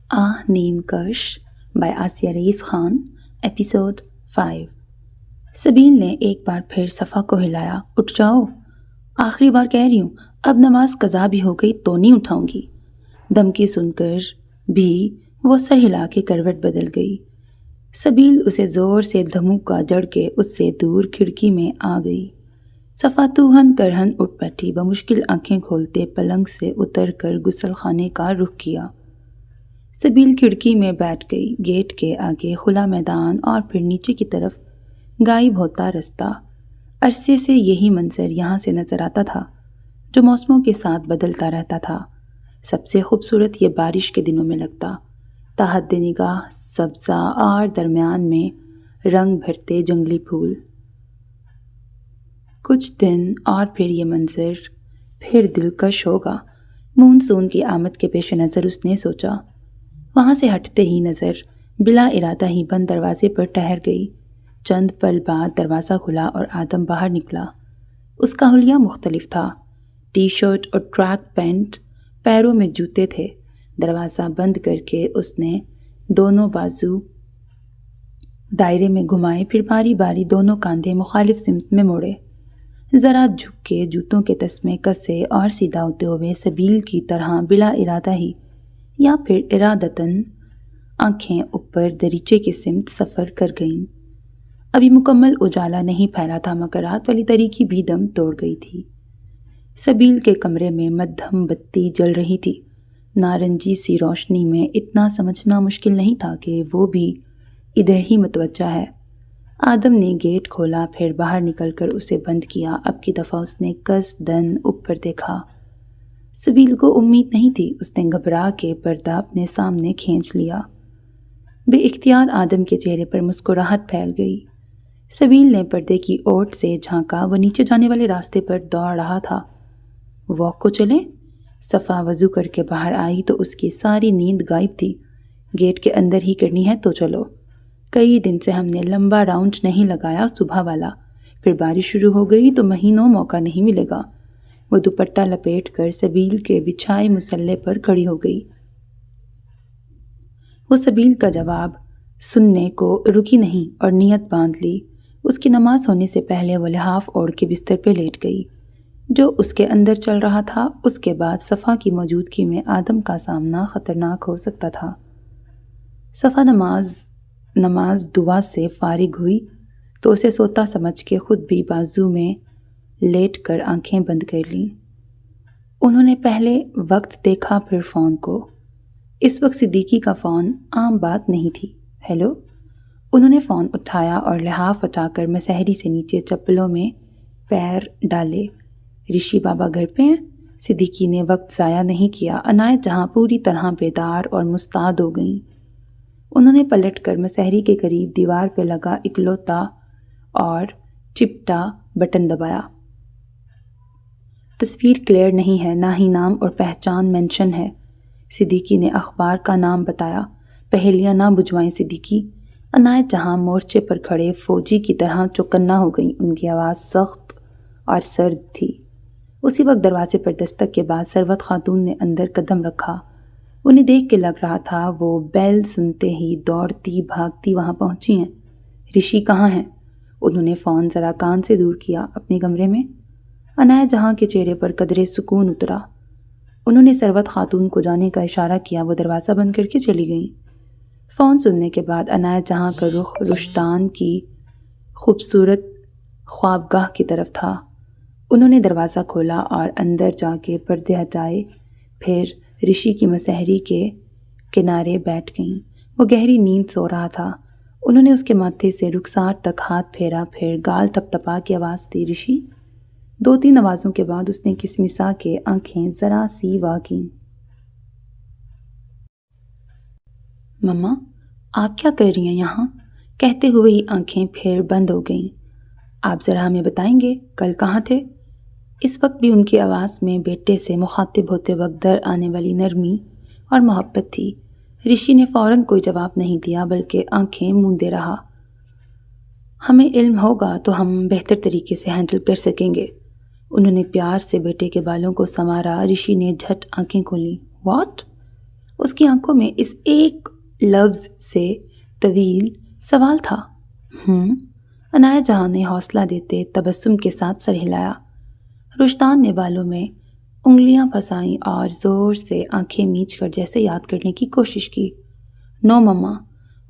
Name Kash by Asia Raees Khan episode 5۔ Sabeel نے ایک بار پھر صفا کو ہلایا۔ اٹھ جاؤ، آخری بار کہہ رہی ہوں، اب نماز قضا بھی ہو گئی تو نہیں اٹھاؤں گی۔ دھمکی سن کر بھی وہ سر ہلا کے کروٹ بدل گئی۔ سبیل اسے زور سے دھموکا جڑ کے اس سے دور کھڑکی میں آ گئی۔ صفا توہن کرہن اٹھ بیٹھی، بمشکل آنکھیں کھولتے پلنگ سے اتر کر غسل خانے کا رخ کیا۔ سبیل کھڑکی میں بیٹھ گئی۔ گیٹ کے آگے کھلا میدان اور پھر نیچے کی طرف غائب ہوتا رستہ۔ عرصے سے یہی منظر یہاں سے نظر آتا تھا جو موسموں کے ساتھ بدلتا رہتا تھا۔ سب سے خوبصورت یہ بارش کے دنوں میں لگتا، تحت نگاہ سبزہ اور درمیان میں رنگ بھرتے جنگلی پھول۔ کچھ دن اور پھر یہ منظر پھر دلکش ہوگا۔ مونسون کی آمد کے پیش نظر اس نے سوچا۔ وہاں سے ہٹتے ہی نظر بلا ارادہ ہی بند دروازے پر ٹھہر گئی۔ چند پل بعد دروازہ کھلا اور آدم باہر نکلا۔ اس کا حلیہ مختلف تھا، ٹی شرٹ اور ٹریک پینٹ، پیروں میں جوتے تھے۔ دروازہ بند کر کے اس نے دونوں بازو دائرے میں گھمائے، پھر باری باری دونوں کاندھے مخالف سمت میں موڑے۔ ذرا جھک کے جوتوں کے تسمے کسے اور سیدھا ہوتے ہوئے سبیل کی طرح بلا ارادہ ہی یا پھر ارادتاً آنکھیں اوپر دریچے کی سمت سفر کر گئیں۔ ابھی مکمل اجالا نہیں پھیلا تھا مگر رات والی تاریکی بھی دم توڑ گئی تھی۔ سبیل کے کمرے میں مدھم بتی جل رہی تھی۔ نارنجی سی روشنی میں اتنا سمجھنا مشکل نہیں تھا کہ وہ بھی ادھر ہی متوجہ ہے۔ آدم نے گیٹ کھولا، پھر باہر نکل کر اسے بند کیا۔ اب کی دفعہ اس نے کس دن اوپر دیکھا۔ سبیل کو امید نہیں تھی۔ اس نے گھبرا کے پردہ اپنے سامنے کھینچ لیا۔ بے اختیار آدم کے چہرے پر مسکراہٹ پھیل گئی۔ سبیل نے پردے کی اوٹ سے جھانکا۔ وہ نیچے جانے والے راستے پر دوڑ رہا تھا۔ واک کو چلیں؟ صفا وضو کر کے باہر آئی تو اس کی ساری نیند غائب تھی۔ گیٹ کے اندر ہی کرنی ہے تو چلو۔ کئی دن سے ہم نے لمبا راؤنڈ نہیں لگایا صبح والا، پھر بارش شروع ہو گئی تو مہینوں موقع نہیں ملے گا۔ وہ دوپٹہ لپیٹ کر سبیل کے بچھائے مسلح پر کھڑی ہو گئی۔ وہ سبیل کا جواب سننے کو رکی نہیں اور نیت باندھ لی۔ اس کی نماز ہونے سے پہلے وہ لحاف اوڑھ کے بستر پہ لیٹ گئی۔ جو اس کے اندر چل رہا تھا اس کے بعد صفا کی موجودگی میں آدم کا سامنا خطرناک ہو سکتا تھا۔ صفا نماز دعا سے فارغ ہوئی تو اسے سوتا سمجھ کے خود بھی بازو میں لیٹ کر آنکھیں بند کر لیں۔ انہوں نے پہلے وقت دیکھا پھر فون کو۔ اس وقت صدیقی کا فون عام بات نہیں تھی۔ ہیلو؟ انہوں نے فون اٹھایا اور لحاف ہٹا کر مسہری سے نیچے چپلوں میں پیر ڈالے۔ رشی بابا گھر پہ ہیں؟ صدیقی نے وقت ضائع نہیں کیا۔ عنایت جہاں پوری طرح بیدار اور مستعد ہو گئیں۔ انہوں نے پلٹ کر مسہری کے قریب دیوار پہ لگا اکلوتا اور چپٹا بٹن دبایا۔ تصویر کلیئر نہیں ہے، نہ ہی نام اور پہچان مینشن ہے۔ صدیقی نے اخبار کا نام بتایا۔ پہیلیاں نہ بجھوائیں صدیقی۔ عنایت جہاں مورچے پر کھڑے فوجی کی طرح چوکنا ہو گئیں۔ ان کی آواز سخت اور سرد تھی۔ اسی وقت دروازے پر دستک کے بعد ثروت خاتون نے اندر قدم رکھا۔ انہیں دیکھ کے لگ رہا تھا وہ بیل سنتے ہی دوڑتی بھاگتی وہاں پہنچی ہیں۔ رشی کہاں ہیں؟ انہوں نے فون ذرا کان سے دور کیا۔ اپنے کمرے میں؟ عنایت جہاں کے چہرے پر قدرے سکون اترا۔ انہوں نے ثروت خاتون کو جانے کا اشارہ کیا۔ وہ دروازہ بند کر کے چلی گئیں۔ فون سننے کے بعد عنایت جہاں کا رخ رشتان کی خوبصورت خوابگاہ کی طرف تھا۔ انہوں نے دروازہ کھولا اور اندر جا کے پردے ہٹائے، پھر رشی کی مسہری کے کنارے بیٹھ گئیں۔ وہ گہری نیند سو رہا تھا۔ انہوں نے اس کے ماتھے سے رخسار تک ہاتھ پھیرا، پھر گال تھپ تھپا کے آواز دی، رشی؟ 2-3 آوازوں کے بعد اس نے کسمسا کے آنکھیں ذرا سی وا کیں۔ مما، آپ کیا کر رہی ہیں یہاں؟ کہتے ہوئے ہی آنکھیں پھر بند ہو گئیں۔ آپ ذرا ہمیں بتائیں گے کل کہاں تھے؟ اس وقت بھی ان کی آواز میں بیٹے سے مخاطب ہوتے وقت در آنے والی نرمی اور محبت تھی۔ رشی نے فوراً کوئی جواب نہیں دیا بلکہ آنکھیں موندے رہا۔ ہمیں علم ہوگا تو ہم بہتر طریقے سے ہینڈل کر سکیں گے۔ انہوں نے پیار سے بیٹے کے بالوں کو سنوارا۔ رشی نے جھٹ آنکھیں کھولیں۔ واٹ؟ اس کی آنکھوں میں اس ایک لفظ سے طویل سوال تھا۔ عنایت جہاں نے حوصلہ دیتے تبسم کے ساتھ سر ہلایا۔ رشتان نے بالوں میں انگلیاں پھنسائیں اور زور سے آنکھیں میچ کر جیسے یاد کرنے کی کوشش کی۔ نو مما،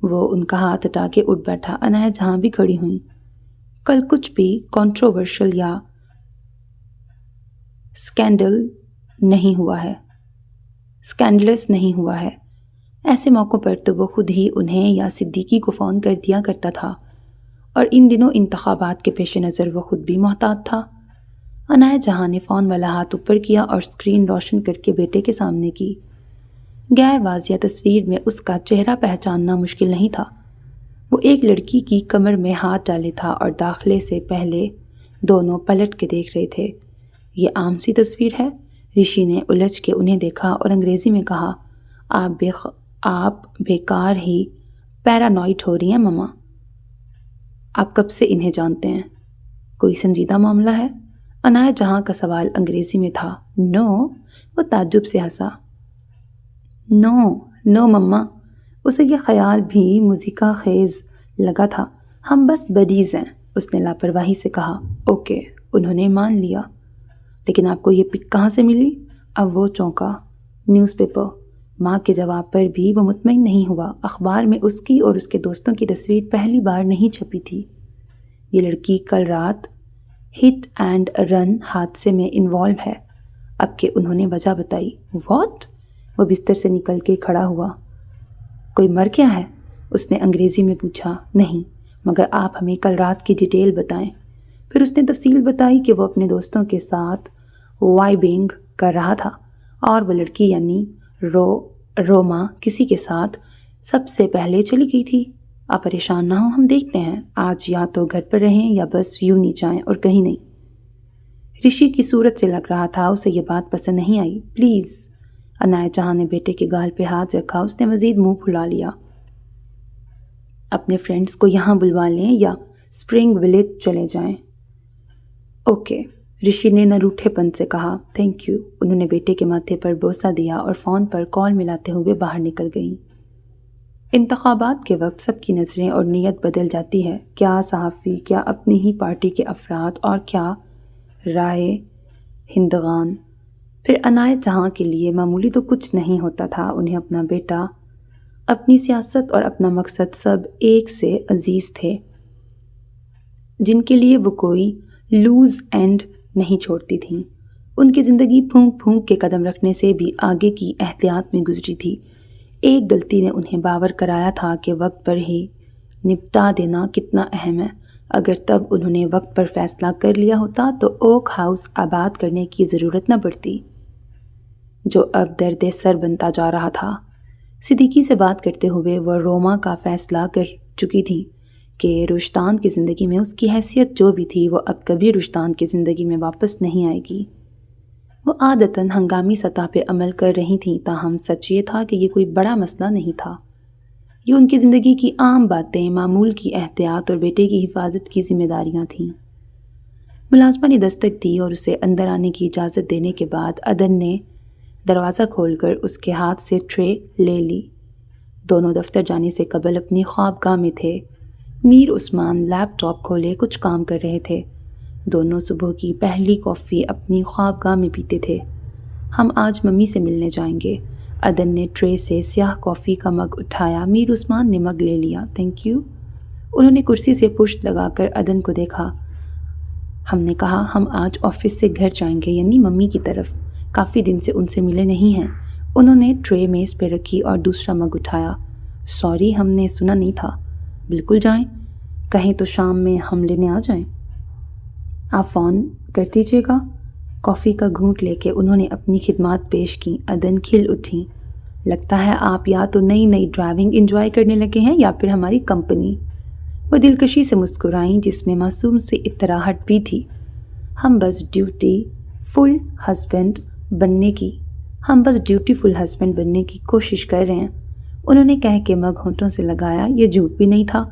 وہ ان کا ہاتھ ہٹا کے اٹھ بیٹھا۔ عنایت جہاں بھی کھڑی ہوئیں۔ کل کچھ بھی کنٹروورشل یا اسکینڈلس نہیں ہوا ہے۔ ایسے موقعوں پر تو وہ خود ہی انہیں یا صدیقی کو فون کر دیا کرتا تھا، اور ان دنوں انتخابات کے پیش نظر وہ خود بھی محتاط تھا۔ عنایت جہاں نے فون والا ہاتھ اوپر کیا اور اسکرین روشن کر کے بیٹے کے سامنے کی۔ غیر واضح تصویر میں اس کا چہرہ پہچاننا مشکل نہیں تھا۔ وہ ایک لڑکی کی کمر میں ہاتھ ڈالے تھا اور داخلے سے پہلے دونوں پلٹ کے دیکھ رہے تھے۔ یہ عام سی تصویر ہے؟ رشی نے الجھ کے انہیں دیکھا اور انگریزی میں کہا، آپ بیکار ہی پیرانوئڈ ہو رہی ہیں مما۔ آپ کب سے انہیں جانتے ہیں؟ کوئی سنجیدہ معاملہ ہے؟ عنایت جہاں کا سوال انگریزی میں تھا۔ نو، وہ تعجب سے ہنسا۔ نو مما، اسے یہ خیال بھی موسیقی خیز لگا تھا۔ ہم بس بدیز ہیں، اس نے لاپرواہی سے کہا۔ اوکے، انہوں نے مان لیا۔ لیکن آپ کو یہ پک کہاں سے ملی؟ اب وہ چونکا۔ News paper. ماں کے جواب پر بھی وہ مطمئن نہیں ہوا۔ اخبار میں اس کی اور اس کے دوستوں کی تصویر پہلی بار نہیں چھپی تھی۔ یہ لڑکی کل رات ہٹ اینڈ رن حادثے میں انوالو ہے۔ اب کہ انہوں نے وجہ بتائی۔ واٹ؟ وہ بستر سے نکل کے کھڑا ہوا۔ کوئی مر گیا ہے؟ اس نے انگریزی میں پوچھا۔ نہیں، مگر آپ ہمیں کل رات کی ڈیٹیل بتائیں۔ پھر اس نے تفصیل بتائی کہ وہ اپنے دوستوں کے ساتھ وائبنگ کر رہا تھا، اور وہ لڑکی یعنی روما کسی کے ساتھ سب سے پہلے چلی گئی تھی۔ آپ پریشان نہ ہوں، ہم دیکھتے ہیں۔ آج یا تو گھر پر رہیں یا بس یوں نہیں جائیں اور کہیں نہیں۔ رشی کی صورت سے لگ رہا تھا اسے یہ بات پسند نہیں آئی۔ پلیز۔ عنایت جہاں نے بیٹے کے گال پہ ہاتھ رکھا۔ اس نے مزید منہ پھلا لیا۔ اپنے فرینڈز کو یہاں بلوا لیں یا اسپرنگ ولیج چلے جائیں۔ اوکے، رشی نے نہ روٹھے پن سے کہا۔ Thank you. انہوں نے بیٹے کے ماتھے پر بوسہ دیا اور فون پر کال ملاتے ہوئے باہر نکل گئیں۔ انتخابات کے وقت سب کی نظریں اور نیت بدل جاتی ہے، کیا صحافی، کیا اپنی ہی پارٹی کے افراد، اور کیا رائے ہندگان۔ پھر عنایت جہاں کے لیے معمولی تو کچھ نہیں ہوتا تھا۔ انہیں اپنا بیٹا، اپنی سیاست اور اپنا مقصد سب ایک سے عزیز تھے، جن کے لیے وہ کوئی لوز اینڈ نہیں چھوڑتی تھیں۔ ان کی زندگی پھونک پھونک کے قدم رکھنے سے بھی آگے کی احتیاط میں گزری تھی۔ ایک غلطی نے انہیں باور کرایا تھا کہ وقت پر ہی نپٹا دینا کتنا اہم ہے۔ اگر تب انہوں نے وقت پر فیصلہ کر لیا ہوتا تو اوک ہاؤس آباد کرنے کی ضرورت نہ پڑتی، جو اب درد سر بنتا جا رہا تھا۔ صدیقی سے بات کرتے ہوئے وہ روما کا فیصلہ کر چکی تھی کہ رشتان کی زندگی میں اس کی حیثیت جو بھی تھی وہ اب کبھی رشتان کی زندگی میں واپس نہیں آئے گی۔ وہ عادتاً ہنگامی سطح پہ عمل کر رہی تھیں، تاہم سچ یہ تھا کہ یہ کوئی بڑا مسئلہ نہیں تھا۔ یہ ان کی زندگی کی عام باتیں، معمول کی احتیاط اور بیٹے کی حفاظت کی ذمہ داریاں تھیں۔ ملازمہ نے دستک دی اور اسے اندر آنے کی اجازت دینے کے بعد عدن نے دروازہ کھول کر اس کے ہاتھ سے ٹرے لے لی۔ دونوں دفتر جانے سے قبل اپنی خوابگاہ میں تھے۔ میر عثمان لیپ ٹاپ کھولے کچھ کام کر رہے تھے۔ دونوں صبح کی پہلی کافی اپنی خوابگاہ میں پیتے تھے۔ ہم آج ممی سے ملنے جائیں گے۔ عدن نے ٹرے سے سیاہ کافی کا مگ اٹھایا۔ میر عثمان نے مگ لے لیا۔ Thank you. انہوں نے کرسی سے پشت لگا کر عدن کو دیکھا۔ ہم نے کہا ہم آج آفس سے گھر جائیں گے، یعنی ممی کی طرف۔ کافی دن سے ان سے ملے نہیں ہیں۔ انہوں نے ٹرے میز پہ رکھی اور دوسرا مگ اٹھایا۔ سوری، ہم نے سنا نہیں تھا۔ بالکل جائیں، کہیں تو شام میں ہم لینے آ جائیں۔ آپ فون کر دیجیے گا۔ کافی کا گھونٹ لے کے انہوں نے اپنی خدمات پیش کیں۔ عدن کھل اٹھیں۔ لگتا ہے آپ یا تو نئی ڈرائیونگ انجوائے کرنے لگے ہیں یا پھر ہماری کمپنی۔ وہ دلکشی سے مسکرائیں جس میں معصوم سی اطراحت بھی تھی۔ ہم بس ڈیوٹی فل ہسبینڈ بننے کی کوشش کر رہے ہیں، انہوں نے کہہ کے مگ ہونٹوں سے لگایا۔ یہ جھوٹ بھی نہیں تھا،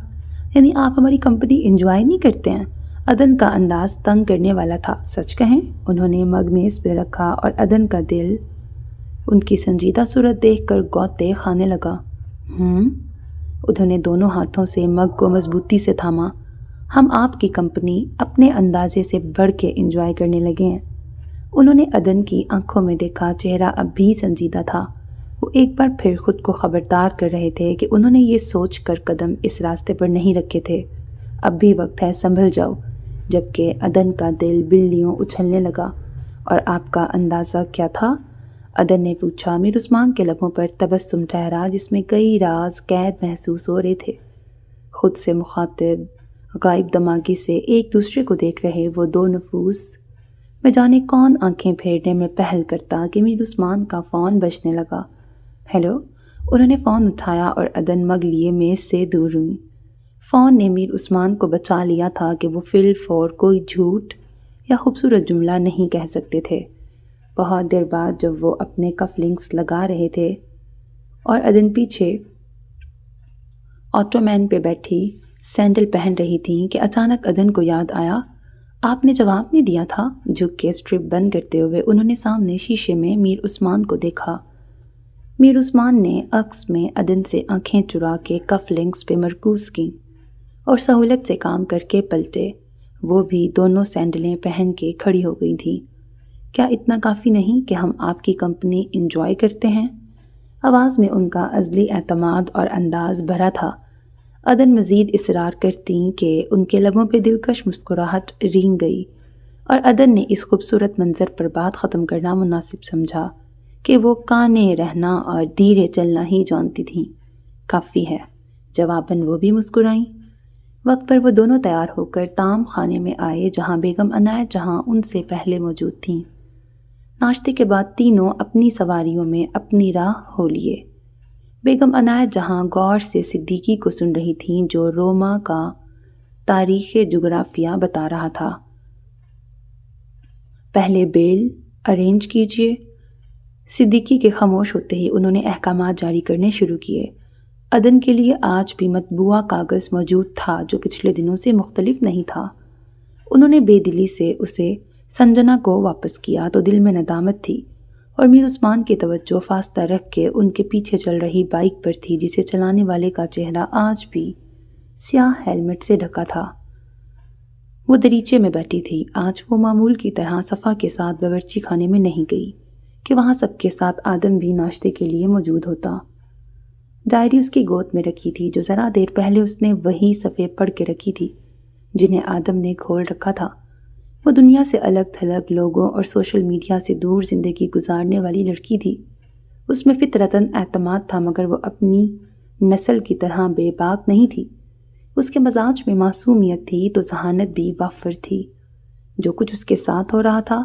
یعنی آپ ہماری کمپنی انجوائے نہیں کرتے ہیں؟ عدن کا انداز تنگ کرنے والا تھا۔ سچ کہیں؟ انہوں نے مگ میز پہ رکھا اور عدن کا دل ان کی سنجیدہ صورت دیکھ کر غوطے کھانے لگا۔ انہوں نے دونوں ہاتھوں سے مگ کو مضبوطی سے تھاما۔ ہم آپ کی کمپنی اپنے اندازے سے بڑھ کے انجوائے کرنے لگے ہیں۔ انہوں نے عدن کی آنکھوں میں دیکھا، چہرہ اب بھی سنجیدہ تھا۔ وہ ایک بار پھر خود کو خبردار کر رہے تھے کہ انہوں نے یہ سوچ کر قدم اس راستے پر نہیں رکھے تھے، اب بھی وقت ہے، سنبھل جاؤ۔ جبکہ عدن کا دل بلیوں اچھلنے لگا۔ اور آپ کا اندازہ کیا تھا؟ عدن نے پوچھا۔ میر عثمان کے لبوں پر تبسم ٹھہرا جس میں کئی راز قید محسوس ہو رہے تھے۔ خود سے مخاطب، غائب دماغی سے ایک دوسرے کو دیکھ رہے وہ دو نفوس میں جانے کون آنکھیں پھیرنے میں پہل کرتا کہ میر عثمان کا فون بجنے لگا۔ ہیلو، انہوں نے فون اٹھایا اور عدن مگ لیے میز سے دور ہوئی۔ فون نے میر عثمان کو بچا لیا تھا کہ وہ فی الفور کوئی جھوٹ یا خوبصورت جملہ نہیں کہہ سکتے تھے۔ بہت دیر بعد جب وہ اپنے کف لنکس لگا رہے تھے اور عدن پیچھے آٹومین پہ بیٹھی سینڈل پہن رہی تھیں کہ اچانک عدن کو یاد آیا، آپ نے جواب نہیں دیا تھا۔ جھک کے اسٹرپ بند کرتے ہوئے انہوں نے سامنے شیشے میں میر عثمان کو دیکھا۔ میر عثمان نے عکس میں عدن سے آنکھیں چرا کے کف لنکس پہ مرکوز کیں اور سہولت سے کام کر کے پلٹے۔ وہ بھی دونوں سینڈلیں پہن کے کھڑی ہو گئی تھیں۔ کیا اتنا کافی نہیں کہ ہم آپ کی کمپنی انجوائے کرتے ہیں؟ آواز میں ان کا ازلی اعتماد اور انداز بھرا تھا۔ عدن مزید اصرار کرتیں کہ ان کے لبوں پہ دلکش مسکراہٹ رینگ گئی، اور عدن نے اس خوبصورت منظر پر بات ختم کرنا مناسب سمجھا کہ وہ کانے رہنا اور دھیرے چلنا ہی جانتی تھیں۔ کافی ہے، جواباً وہ بھی مسکرائیں۔ وقت پر وہ دونوں تیار ہو کر طعام خانے میں آئے جہاں بیگم عنایت جہاں ان سے پہلے موجود تھیں۔ ناشتے کے بعد تینوں اپنی سواریوں میں اپنی راہ ہو لیے۔ بیگم عنایت جہاں غور سے صدیقی کو سن رہی تھیں جو روما کا تاریخ جغرافیہ بتا رہا تھا۔ پہلے بیل ارینج کیجئے۔ صدیقی کے خاموش ہوتے ہی انہوں نے احکامات جاری کرنے شروع کیے۔ عدن کے لیے آج بھی مطبوعہ کاغذ موجود تھا جو پچھلے دنوں سے مختلف نہیں تھا۔ انہوں نے بے دلی سے اسے سنجنا کو واپس کیا تو دل میں ندامت تھی، اور میر عثمان کی توجہ فاصلہ رکھ کے ان کے پیچھے چل رہی بائک پر تھی جسے چلانے والے کا چہرہ آج بھی سیاہ ہیلمٹ سے ڈھکا تھا۔ وہ دریچے میں بیٹھی تھی۔ آج وہ معمول کی طرح صفا کے ساتھ باورچی خانے میں نہیں گئی کہ وہاں سب کے ساتھ آدم بھی ناشتے کے لیے موجود ہوتا۔ ڈائری اس کی گود میں رکھی تھی جو ذرا دیر پہلے اس نے وہی صفحے پڑھ کے رکھی تھی جنہیں آدم نے کھول رکھا تھا۔ وہ دنیا سے الگ تھلگ لوگوں اور سوشل میڈیا سے دور زندگی گزارنے والی لڑکی تھی۔ اس میں فطرتاً اعتماد تھا، مگر وہ اپنی نسل کی طرح بے باک نہیں تھی۔ اس کے مزاج میں معصومیت تھی تو ذہانت بھی وافر تھی۔ جو کچھ اس کے ساتھ ہو رہا تھا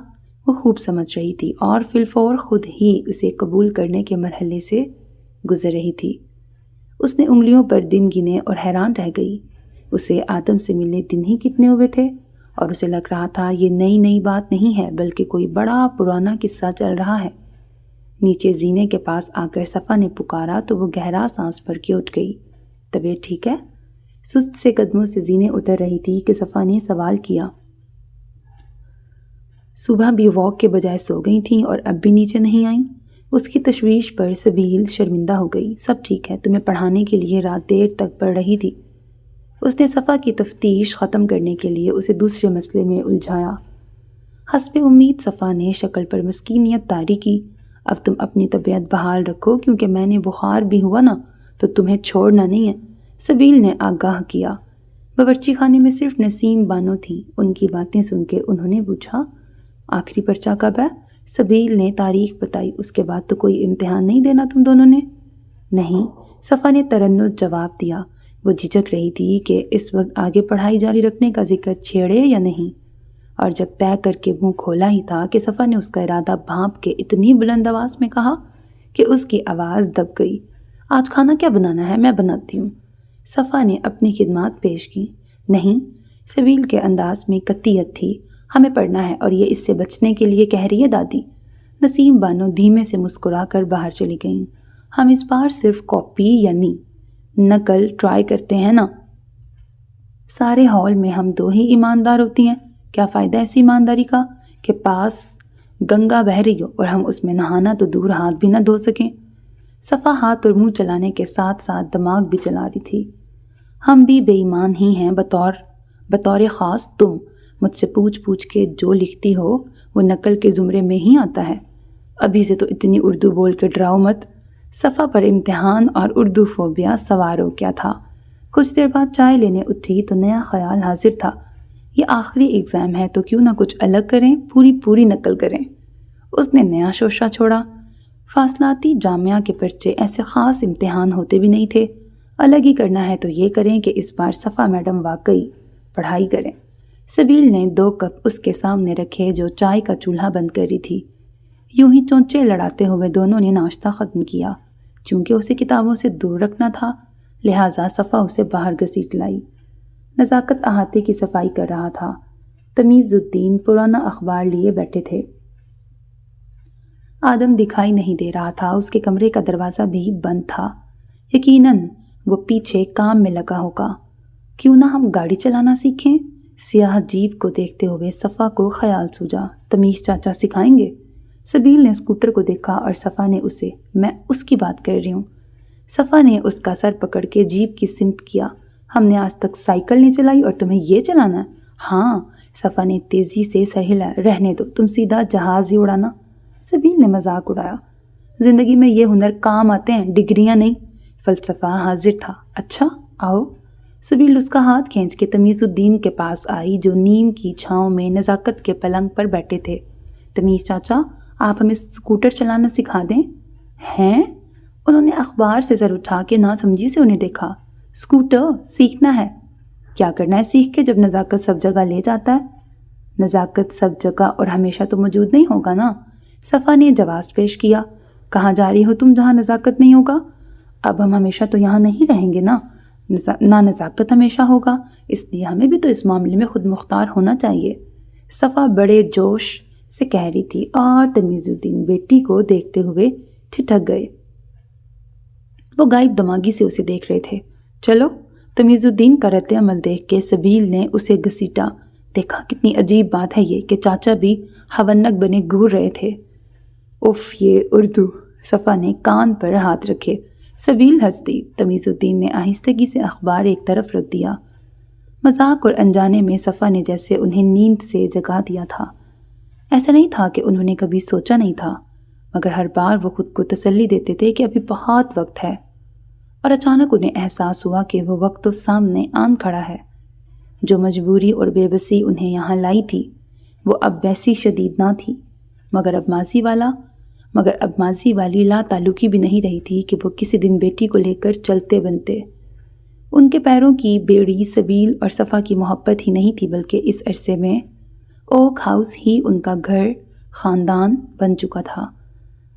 وہ خوب سمجھ رہی تھی اور فی الفور خود ہی اسے قبول کرنے کے مرحلے سے گزر رہی تھی۔ اس نے انگلیوں پر دن گنے اور حیران رہ گئی۔ اسے آدم سے ملنے دن ہی کتنے ہوئے تھے، اور اسے لگ رہا تھا یہ نئی بات نہیں ہے بلکہ کوئی بڑا پرانا قصہ چل رہا ہے۔ نیچے زینے کے پاس آ کر صفا نے پکارا تو وہ گہرا سانس بھر کے اٹھ گئی۔ طبیعت ٹھیک ہے؟ سست سے قدموں سے زینے اتر رہی تھی کہ صفا نے سوال کیا۔ صبح بھی واک کے بجائے سو گئی تھیں اور اب بھی نیچے نہیں آئیں؟ اس کی تشویش پر سبیل شرمندہ ہو گئی۔ سب ٹھیک ہے، تمہیں پڑھانے کے لیے رات دیر تک پڑھ رہی تھی۔ اس نے صفا کی تفتیش ختم کرنے کے لیے اسے دوسرے مسئلے میں الجھایا۔ حسب امید صفا نے شکل پر مسکینیت طاری کی۔ اب تم اپنی طبیعت بحال رکھو کیونکہ میں نے بخار بھی ہوا نا تو تمہیں چھوڑنا نہیں ہے، سبیل نے آگاہ کیا۔ باورچی خانے میں صرف نسیم بانو تھیں۔ ان کی باتیں سن کے انہوں نے پوچھا، آخری پرچہ کب ہے؟ سبیل نے تاریخ بتائی۔ اس کے بعد تو کوئی امتحان نہیں دینا تم دونوں نے؟ نہیں، صفا نے ترنت جواب دیا۔ وہ جھجک رہی تھی کہ اس وقت آگے پڑھائی جاری رکھنے کا ذکر چھیڑے یا نہیں، اور جب طے کر کے منہ کھولا ہی تھا کہ صفا نے اس کا ارادہ بھانپ کے اتنی بلند آواز میں کہا کہ اس کی آواز دب گئی۔ آج کھانا کیا بنانا ہے؟ میں بناتی ہوں۔ صفا نے اپنی خدمات پیش کی۔ نہیں، سبیل کے انداز میں قطعیت تھی، ہمیں پڑھنا ہے اور یہ اس سے بچنے کے لیے کہہ رہی ہے دادی۔ نسیم بانو دھیمے سے مسکرا کر باہر چلی گئیں۔ ہم اس بار صرف کاپی یعنی نقل ٹرائی کرتے ہیں نا؟ سارے ہال میں ہم دو ہی ایماندار ہوتی ہیں، کیا فائدہ ایسی ایمانداری کا کہ پاس گنگا بہہ رہی ہو اور ہم اس میں نہانا تو دور ہاتھ بھی نہ دھو سکیں۔ صفا ہاتھ اور منہ چلانے کے ساتھ ساتھ دماغ بھی چلا رہی تھی۔ ہم بھی بے ایمان ہی ہیں بطور خاص تم مجھ سے پوچھ کے جو لکھتی ہو وہ نقل کے زمرے میں ہی آتا ہے۔ ابھی سے تو اتنی اردو بول کے ڈراؤ مت۔ صفا پر امتحان اور اردو فوبیا سوار ہو کیا تھا۔ کچھ دیر بعد چائے لینے اٹھی تو نیا خیال حاضر تھا، یہ آخری ایگزام ہے تو کیوں نہ کچھ الگ کریں، پوری نقل کریں۔ اس نے نیا شوشہ چھوڑا۔ فاصلاتی جامعہ کے پرچے ایسے خاص امتحان ہوتے بھی نہیں تھے، الگ ہی کرنا ہے تو یہ کریں کہ اس بار صفا میڈم واقعی پڑھائی کریں۔ سبیل نے 2 کپ اس کے سامنے رکھے جو چائے کا چولہا بند کر رہی تھی۔ یوں ہی چونچے لڑاتے ہوئے دونوں نے ناشتہ ختم کیا۔ چونکہ اسے کتابوں سے دور رکھنا تھا لہٰذا صفا اسے باہر گھسیٹ لائی۔ نزاکت احاطے کی صفائی کر رہا تھا۔ تمیز الدین پرانا اخبار لیے بیٹھے تھے۔ آدم دکھائی نہیں دے رہا تھا، اس کے کمرے کا دروازہ بھی بند تھا۔ یقیناً وہ پیچھے کام میں لگا ہوگا۔ کیوں نہ ہم گاڑی چلانا سیکھیں؟ سیاہ جیپ کو دیکھتے ہوئے صفا کو خیال سوجا، تمیز چاچا سکھائیں گے؟ سبیل نے اسکوٹر کو دیکھا اور صفا نے اسے، میں اس کی بات کر رہی ہوں۔ صفا نے اس کا سر پکڑ کے جیپ کی سمت کیا، ہم نے آج تک سائیکل نہیں چلائی اور تمہیں یہ چلانا ہے؟ ہاں، صفا نے تیزی سے سر ہلایا، رہنے دو، تم سیدھا جہاز ہی اڑانا۔ سبیل نے مذاق اڑایا، زندگی میں یہ ہنر کام آتے ہیں، ڈگریاں نہیں۔ فلسفہ حاضر تھا، اچھا آؤ۔ سبیل اس کا ہاتھ کھینچ کے تمیز الدین کے پاس آئی جو نیم کی چھاؤں میں نزاکت کے پلنگ پر بیٹھے تھے۔ تمیز چاچا، آپ ہمیں اسکوٹر چلانا سکھا دیں؟ ہیں؟ انہوں نے اخبار سے سر اٹھا کے ناسمجھی سے انہیں دیکھا۔ اسکوٹر سیکھنا ہے؟ کیا کرنا ہے سیکھ کے جب نزاکت سب جگہ لے جاتا ہے؟ نزاکت سب جگہ اور ہمیشہ تو موجود نہیں ہوگا نا۔ صفا نے جواز پیش کیا، کہاں جا رہی ہو تم جہاں نزاکت نہیں ہوگا؟ اب ہم ہمیشہ تو یہاں نہیں رہیں گے نا، نہ نزاکت ہمیشہ ہوگا، اس لیے ہمیں بھی تو اس معاملے میں خود مختار ہونا چاہیے۔ صفا بڑے جوش سے کہہ رہی تھی اور تمیز الدین بیٹی کو دیکھتے ہوئے ٹھٹک گئے۔ وہ غائب دماغی سے اسے دیکھ رہے تھے۔ چلو، تمیز الدین کا رد عمل دیکھ کے سبیل نے اسے گھسیٹا۔ دیکھا کتنی عجیب بات ہے یہ کہ چاچا بھی ہونک بنے گھور رہے تھے۔ اف یہ اردو، صفا نے کان پر ہاتھ رکھے۔ سبیل ہنس دی۔ تمیز الدین نے آہستگی سے اخبار ایک طرف رکھ دیا۔ مذاق اور انجانے میں صفا نے جیسے انہیں نیند سے جگا دیا تھا۔ ایسا نہیں تھا کہ انہوں نے کبھی سوچا نہیں تھا، مگر ہر بار وہ خود کو تسلی دیتے تھے کہ ابھی بہت وقت ہے، اور اچانک انہیں احساس ہوا کہ وہ وقت تو سامنے آن کھڑا ہے۔ جو مجبوری اور بے بسی انہیں یہاں لائی تھی وہ اب ویسی شدید نہ تھی، مگر اب ماضی والی لا تعلقی بھی نہیں رہی تھی کہ وہ کسی دن بیٹی کو لے کر چلتے بنتے۔ ان کے پیروں کی بیڑی سبیل اور صفا کی محبت ہی نہیں تھی، بلکہ اس عرصے میں اوک ہاؤس ہی ان کا گھر خاندان بن چکا تھا۔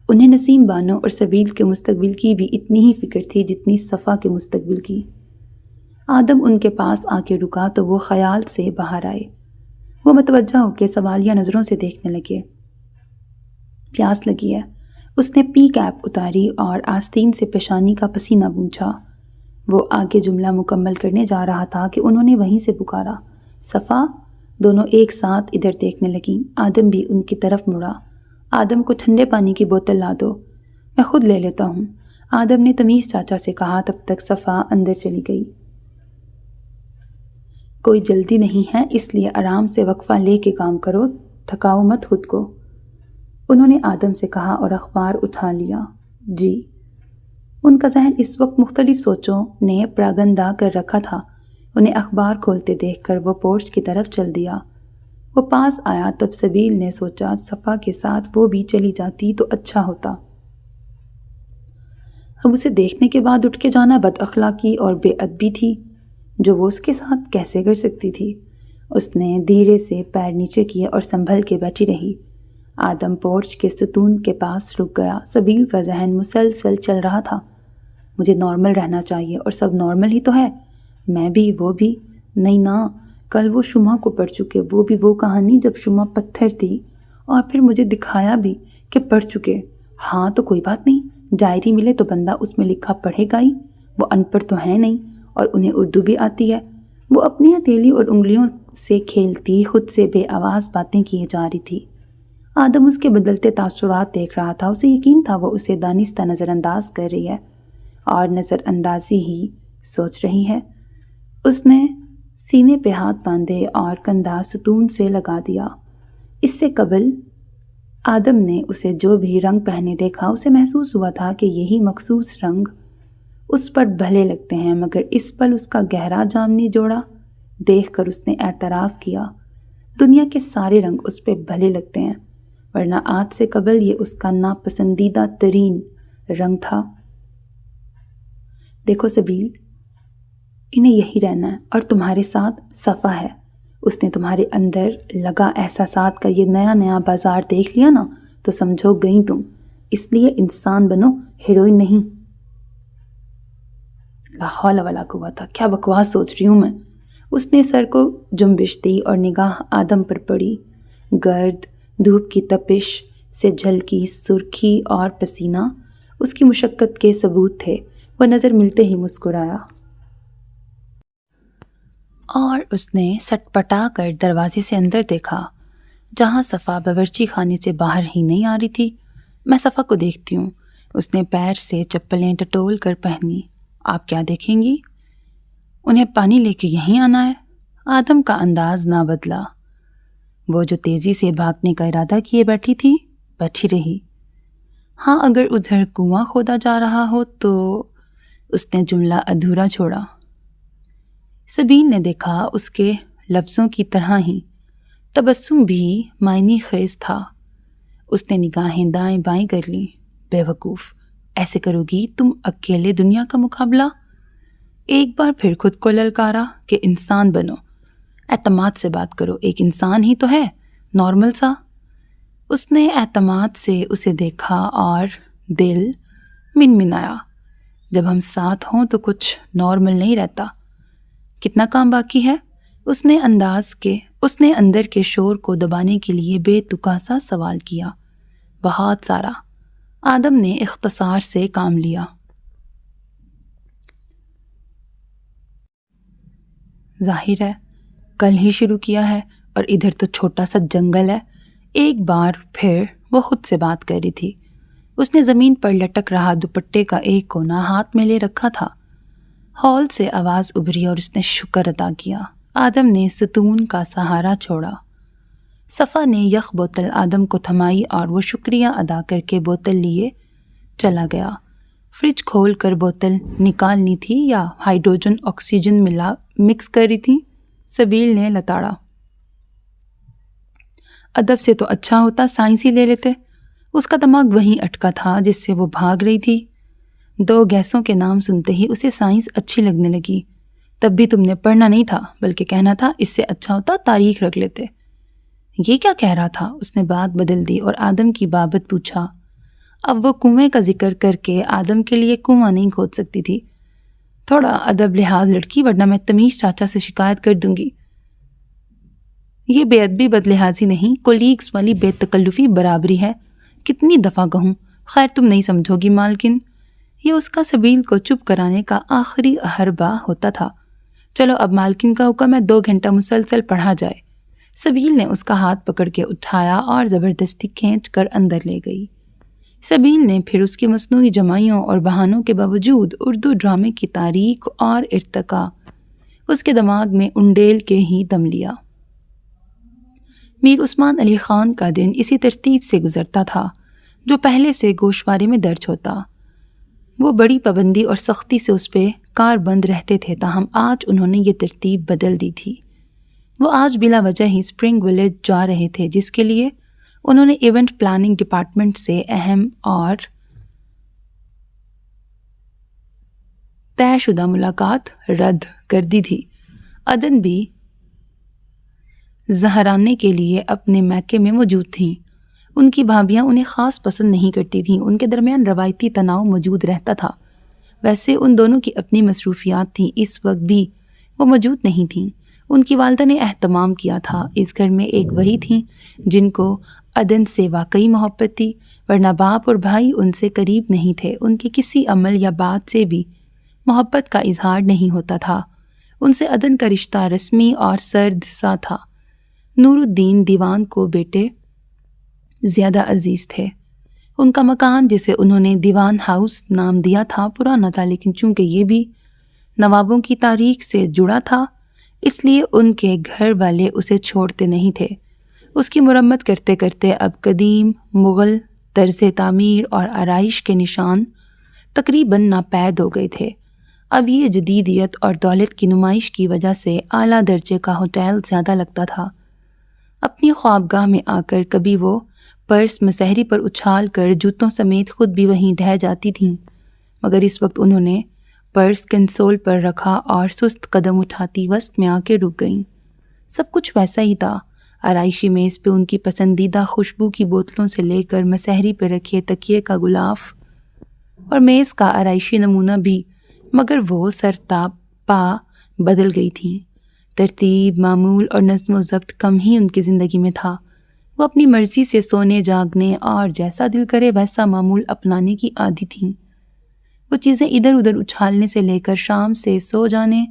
انہیں نسیم بانو اور سبیل کے مستقبل کی بھی اتنی ہی فکر تھی جتنی صفا کے مستقبل کی۔ آدم ان کے پاس آ کے رکا تو وہ خیال سے باہر آئے۔ وہ متوجہ ہو کے سوالیہ نظروں سے دیکھنے لگے۔ پیاس لگی ہے، اس نے پی کیپ اتاری اور آستین سے پیشانی کا پسینہ پونچھا۔ وہ آگے جملہ مکمل کرنے جا رہا تھا کہ انہوں نے وہیں سے پکارا، صفا۔ دونوں ایک ساتھ ادھر دیکھنے لگیں۔ آدم بھی ان کی طرف مڑا۔ آدم کو ٹھنڈے پانی کی بوتل لا دو، میں خود لے لیتا ہوں، آدم نے تمیز چاچا سے کہا۔ تب تک صفا اندر چلی گئی۔ کوئی جلدی نہیں ہے، اس لیے آرام سے وقفہ لے کے کام کرو، تھکاؤ مت خود کو، انہوں نے آدم سے کہا اور اخبار اٹھا لیا۔ جی۔ ان کا ذہن اس وقت مختلف سوچوں نے پراگندہ کر رکھا تھا۔ انہیں اخبار کھولتے دیکھ کر وہ پورچ کی طرف چل دیا۔ وہ پاس آیا تب سبیل نے سوچا صفا کے ساتھ وہ بھی چلی جاتی تو اچھا ہوتا۔ اب اسے دیکھنے کے بعد اٹھ کے جانا بد اخلاقی اور بے ادبی تھی جو وہ اس کے ساتھ کیسے کر سکتی تھی۔ اس نے دھیرے سے پیر نیچے کیے اور سنبھل کے بیٹھی رہی۔ آدم پورچ کے ستون کے پاس رک گیا۔ سبیل کا ذہن مسلسل چل رہا تھا، مجھے نارمل رہنا چاہیے اور سب نارمل ہی تو ہے، میں بھی وہ بھی۔ نہیں نا، کل وہ شمع کو پڑھ چکے، وہ بھی وہ کہانی جب شمع پتھر تھی، اور پھر مجھے دکھایا بھی کہ پڑھ چکے۔ ہاں تو کوئی بات نہیں، ڈائری ملے تو بندہ اس میں لکھا پڑھے گا ہی، وہ ان پڑھ تو ہے نہیں اور انہیں اردو بھی آتی ہے۔ وہ اپنی ہتھیلی اور انگلیوں سے کھیلتی خود سے بے آواز باتیں کیے جا رہی تھی۔ آدم اس کے بدلتے تاثرات دیکھ رہا تھا۔ اسے یقین تھا وہ اسے دانستہ نظر انداز کر رہی ہے اور نظر اندازی ہی سوچ رہی ہے۔ اس نے سینے پہ ہاتھ باندھے اور کندھا ستون سے لگا دیا۔ اس سے قبل آدم نے اسے جو بھی رنگ پہنے دیکھا، اسے محسوس ہوا تھا کہ یہی مخصوص رنگ اس پر بھلے لگتے ہیں، مگر اس پل اس کا گہرا جامنی جوڑا دیکھ کر اس نے اعتراف کیا، دنیا کے سارے رنگ اس پہ بھلے لگتے ہیں، ورنہ آج سے قبل یہ اس کا ناپسندیدہ ترین رنگ تھا۔ دیکھو سبیل، انہیں یہی رہنا ہے اور تمہارے ساتھ صفا ہے۔ اس نے تمہارے اندر لگا احساسات کا یہ نیا بازار دیکھ لیا نا، تو سمجھو گئی تم۔ اس لیے انسان بنو، ہیروئن نہیں۔ لا حول ولا قوت، کیا بکواس سوچ رہی ہوں میں۔ اس نے سر کو جنبش دی اور نگاہ آدم پر پڑی۔ گرد دھوپ کی تپش سے جھلکی سرخی اور پسینہ اس کی مشقت کے ثبوت تھے۔ وہ نظر ملتے ہی مسکرایا اور اس نے سٹ پٹا کر دروازے سے اندر دیکھا، جہاں صفا باورچی خانے سے باہر ہی نہیں آ رہی تھی۔ میں صفا کو دیکھتی ہوں۔ اس نے پیر سے چپلیں ٹٹول کر پہنی۔ آپ کیا دیکھیں گی؟ انہیں پانی لے کے یہیں آنا ہے۔ آدم کا انداز نہ بدلا۔ وہ جو تیزی سے بھاگنے کا ارادہ کیے بیٹھی تھی، بیٹھی رہی۔ ہاں، اگر ادھر کنواں کھودا جا رہا ہو تو۔ اس نے جملہ ادھورا چھوڑا۔ سبیل نے دیکھا اس کے لفظوں کی طرح ہی تبسم بھی معنی خیز تھا۔ اس نے نگاہیں دائیں بائیں کر لیں۔ بے وقوف، ایسے کرو گی تم اکیلے دنیا کا مقابلہ؟ ایک بار پھر خود کو للکارا کہ انسان بنو، اعتماد سے بات کرو، ایک انسان ہی تو ہے، نارمل سا۔ اس نے اعتماد سے اسے دیکھا اور دل منمنایا۔ جب ہم ساتھ ہوں تو کچھ نارمل نہیں رہتا۔ کتنا کام باقی ہے؟ اس نے اندر کے شور کو دبانے کے لیے بے تکا سا سوال کیا۔ بہت سارا۔ آدم نے اختصار سے کام لیا۔ ظاہر ہے کل ہی شروع کیا ہے، اور ادھر تو چھوٹا سا جنگل ہے۔ ایک بار پھر وہ خود سے بات کر رہی تھی۔ اس نے زمین پر لٹک رہا دوپٹے کا ایک کونا ہاتھ میں لے رکھا تھا۔ ہال سے آواز ابھری اور اس نے شکر ادا کیا۔ آدم نے ستون کا سہارا چھوڑا۔ صفا نے یک بوتل آدم کو تھمائی اور وہ شکریہ ادا کر کے بوتل لیے چلا گیا۔ فریج کھول کر بوتل نکالنی تھی یا ہائیڈروجن آکسیجن مکس کر رہی تھی؟ سبیل نے لتاڑا۔ ادب سے تو اچھا ہوتا سائنس ہی لے لیتے۔ اس کا دماغ وہیں اٹکا تھا جس سے وہ بھاگ رہی تھی۔ دو گیسوں کے نام سنتے ہی اسے سائنس اچھی لگنے لگی۔ تب بھی تم نے پڑھنا نہیں تھا، بلکہ کہنا تھا اس سے اچھا ہوتا تاریخ رکھ لیتے۔ یہ کیا کہہ رہا تھا؟ اس نے بات بدل دی اور آدم کی بابت پوچھا۔ اب وہ کنویں کا ذکر کر کے آدم کے لیے کنواں نہیں کھود سکتی تھی۔ تھوڑا ادب لحاظ لڑکی، ورنہ میں تمیز چاچا سے شکایت کر دوں گی۔ یہ بے ادبی بد لحاظی نہیں، کولیگز والی بے تکلفی برابری ہے۔ کتنی دفعہ کہوں؟ خیر تم نہیں سمجھو گی مالکن۔ یہ اس کا سبیل کو چپ کرانے کا آخری حربہ ہوتا تھا۔ چلو اب مالکن کا حکم ہے 2 گھنٹہ مسلسل پڑھا جائے۔ سبیل نے اس کا ہاتھ پکڑ کے اٹھایا اور زبردستی کھینچ کر اندر لے گئی۔ سبیل نے پھر اس کی مصنوعی جمائیوں اور بہانوں کے باوجود اردو ڈرامے کی تاریخ اور ارتقاء اس کے دماغ میں انڈیل کے ہی دم لیا۔ میر عثمان علی خان کا دن اسی ترتیب سے گزرتا تھا جو پہلے سے گوشوارے میں درج ہوتا۔ وہ بڑی پابندی اور سختی سے اس پہ کار بند رہتے تھے، تاہم آج انہوں نے یہ ترتیب بدل دی تھی۔ وہ آج بلا وجہ ہی اسپرنگ ولیج جا رہے تھے، جس کے لیے انہوں نے ایونٹ پلاننگ ڈپارٹمنٹ سے اہم اور طے شدہ ملاقات رد کر دی تھی۔ عدن بھی زہرانے کے لیے اپنے میکے میں موجود تھیں۔ ان کی بھابیاں انہیں خاص پسند نہیں کرتی تھیں، ان کے درمیان روایتی تناؤ موجود رہتا تھا۔ ویسے ان دونوں کی اپنی مصروفیات تھیں، اس وقت بھی وہ موجود نہیں تھیں۔ ان کی والدہ نے اہتمام کیا تھا، اس گھر میں ایک وہی تھیں جن کو عدن سے واقعی محبت تھی، ورنہ باپ اور بھائی ان سے قریب نہیں تھے۔ ان کے کسی عمل یا بات سے بھی محبت کا اظہار نہیں ہوتا تھا۔ ان سے عدن کا رشتہ رسمی اور سرد سا تھا۔ نور الدین دیوان کو بیٹے زیادہ عزیز تھے۔ ان کا مکان، جسے انہوں نے دیوان ہاؤس نام دیا تھا، پرانا تھا، لیکن چونکہ یہ بھی نوابوں کی تاریخ سے جڑا تھا، اس لیے ان کے گھر والے اسے چھوڑتے نہیں تھے۔ اس کی مرمت کرتے کرتے اب قدیم مغل طرز تعمیر اور آرائش کے نشان تقریباً ناپید ہو گئے تھے۔ اب یہ جدیدیت اور دولت کی نمائش کی وجہ سے اعلیٰ درجے کا ہوٹل زیادہ لگتا تھا۔ اپنی خوابگاہ میں آ کر کبھی وہ پرس مسحری پر اچھال کر جوتوں سمیت خود بھی وہیں ڈھہ جاتی تھیں، مگر اس وقت انہوں نے پرس کنسول پر رکھا اور سست قدم اٹھاتی وسط میں آ کے رک گئیں۔ سب کچھ ویسا ہی تھا۔ آرائشی میز پہ ان کی پسندیدہ خوشبو کی بوتلوں سے لے کر مسحری پہ رکھے تکیے کا غلاف اور میز کا آرائشی نمونہ بھی، مگر وہ سرتاب پا بدل گئی تھیں۔ ترتیب، معمول اور نظم و ضبط کم ہی ان کی زندگی میں تھا۔ وہ اپنی مرضی سے سونے جاگنے اور جیسا دل کرے ویسا معمول اپنانے کی عادی تھیں۔ وہ چیزیں ادھر ادھر اچھالنے سے لے کر شام سے سو جانے،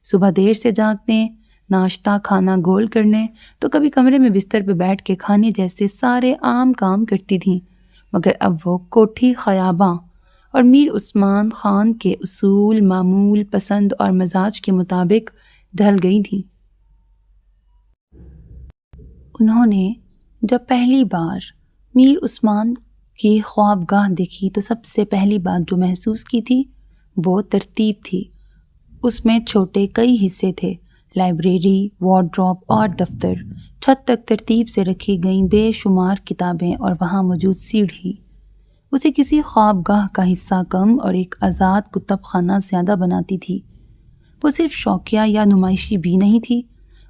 صبح دیر سے جاگنے، ناشتہ کھانا گول کرنے، تو کبھی کمرے میں بستر پہ بیٹھ کے کھانے جیسے سارے عام کام کرتی تھیں، مگر اب وہ کوٹھی خیاباں اور میر عثمان خان کے اصول، معمول، پسند اور مزاج کے مطابق ڈھل گئی تھیں۔ انہوں نے جب پہلی بار میر عثمان کی خوابگاہ دیکھی تو سب سے پہلی بات جو محسوس کی تھی وہ ترتیب تھی۔ اس میں چھوٹے کئی حصے تھے، لائبریری، وارڈروب اور دفتر، چھت تک ترتیب سے رکھی گئیں بے شمار کتابیں اور وہاں موجود سیڑھی اسے کسی خوابگاہ کا حصہ کم اور ایک آزاد کتب خانہ زیادہ بناتی تھی۔ وہ صرف شوقیہ یا نمائشی بھی نہیں تھی۔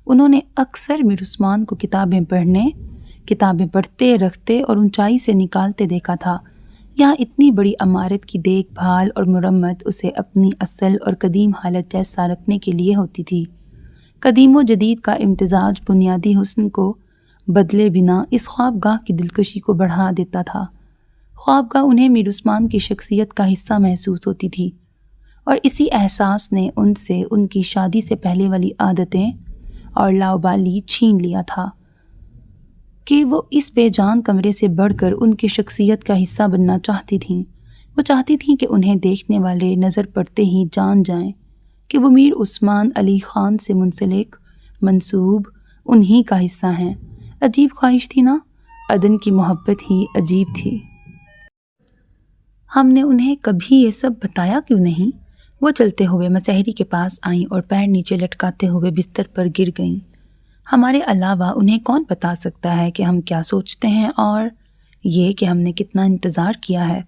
انہوں نے اکثر میر عثمان کو کتابیں پڑھتے رکھتے اور اونچائی سے نکالتے دیکھا تھا۔ یہاں اتنی بڑی عمارت کی دیکھ بھال اور مرمت اسے اپنی اصل اور قدیم حالت جیسا رکھنے کے لیے ہوتی تھی۔ قدیم و جدید کا امتزاج بنیادی حسن کو بدلے بنا اس خوابگاہ کی دلکشی کو بڑھا دیتا تھا۔ خوابگاہ انہیں میر عثمان کی شخصیت کا حصہ محسوس ہوتی تھی، اور اسی احساس نے ان سے ان کی شادی سے پہلے والی عادتیں اور لاؤبالی چھین لیا تھا کہ وہ اس بے جان کمرے سے بڑھ کر ان کی شخصیت کا حصہ بننا چاہتی تھیں۔ وہ چاہتی تھیں کہ انہیں دیکھنے والے نظر پڑتے ہی جان جائیں کہ وہ میر عثمان علی خان سے منسلک منسوب انہی کا حصہ ہیں۔ عجیب خواہش تھی نا؟ عدن کی محبت ہی عجیب تھی۔ ہم نے انہیں کبھی یہ سب بتایا کیوں نہیں؟ وہ چلتے ہوئے مسحری کے پاس آئیں اور پیر نیچے لٹکاتے ہوئے بستر پر گر گئیں۔ ہمارے علاوہ انہیں کون بتا سکتا ہے کہ ہم کیا سوچتے ہیں، اور یہ کہ ہم نے کتنا انتظار کیا ہے۔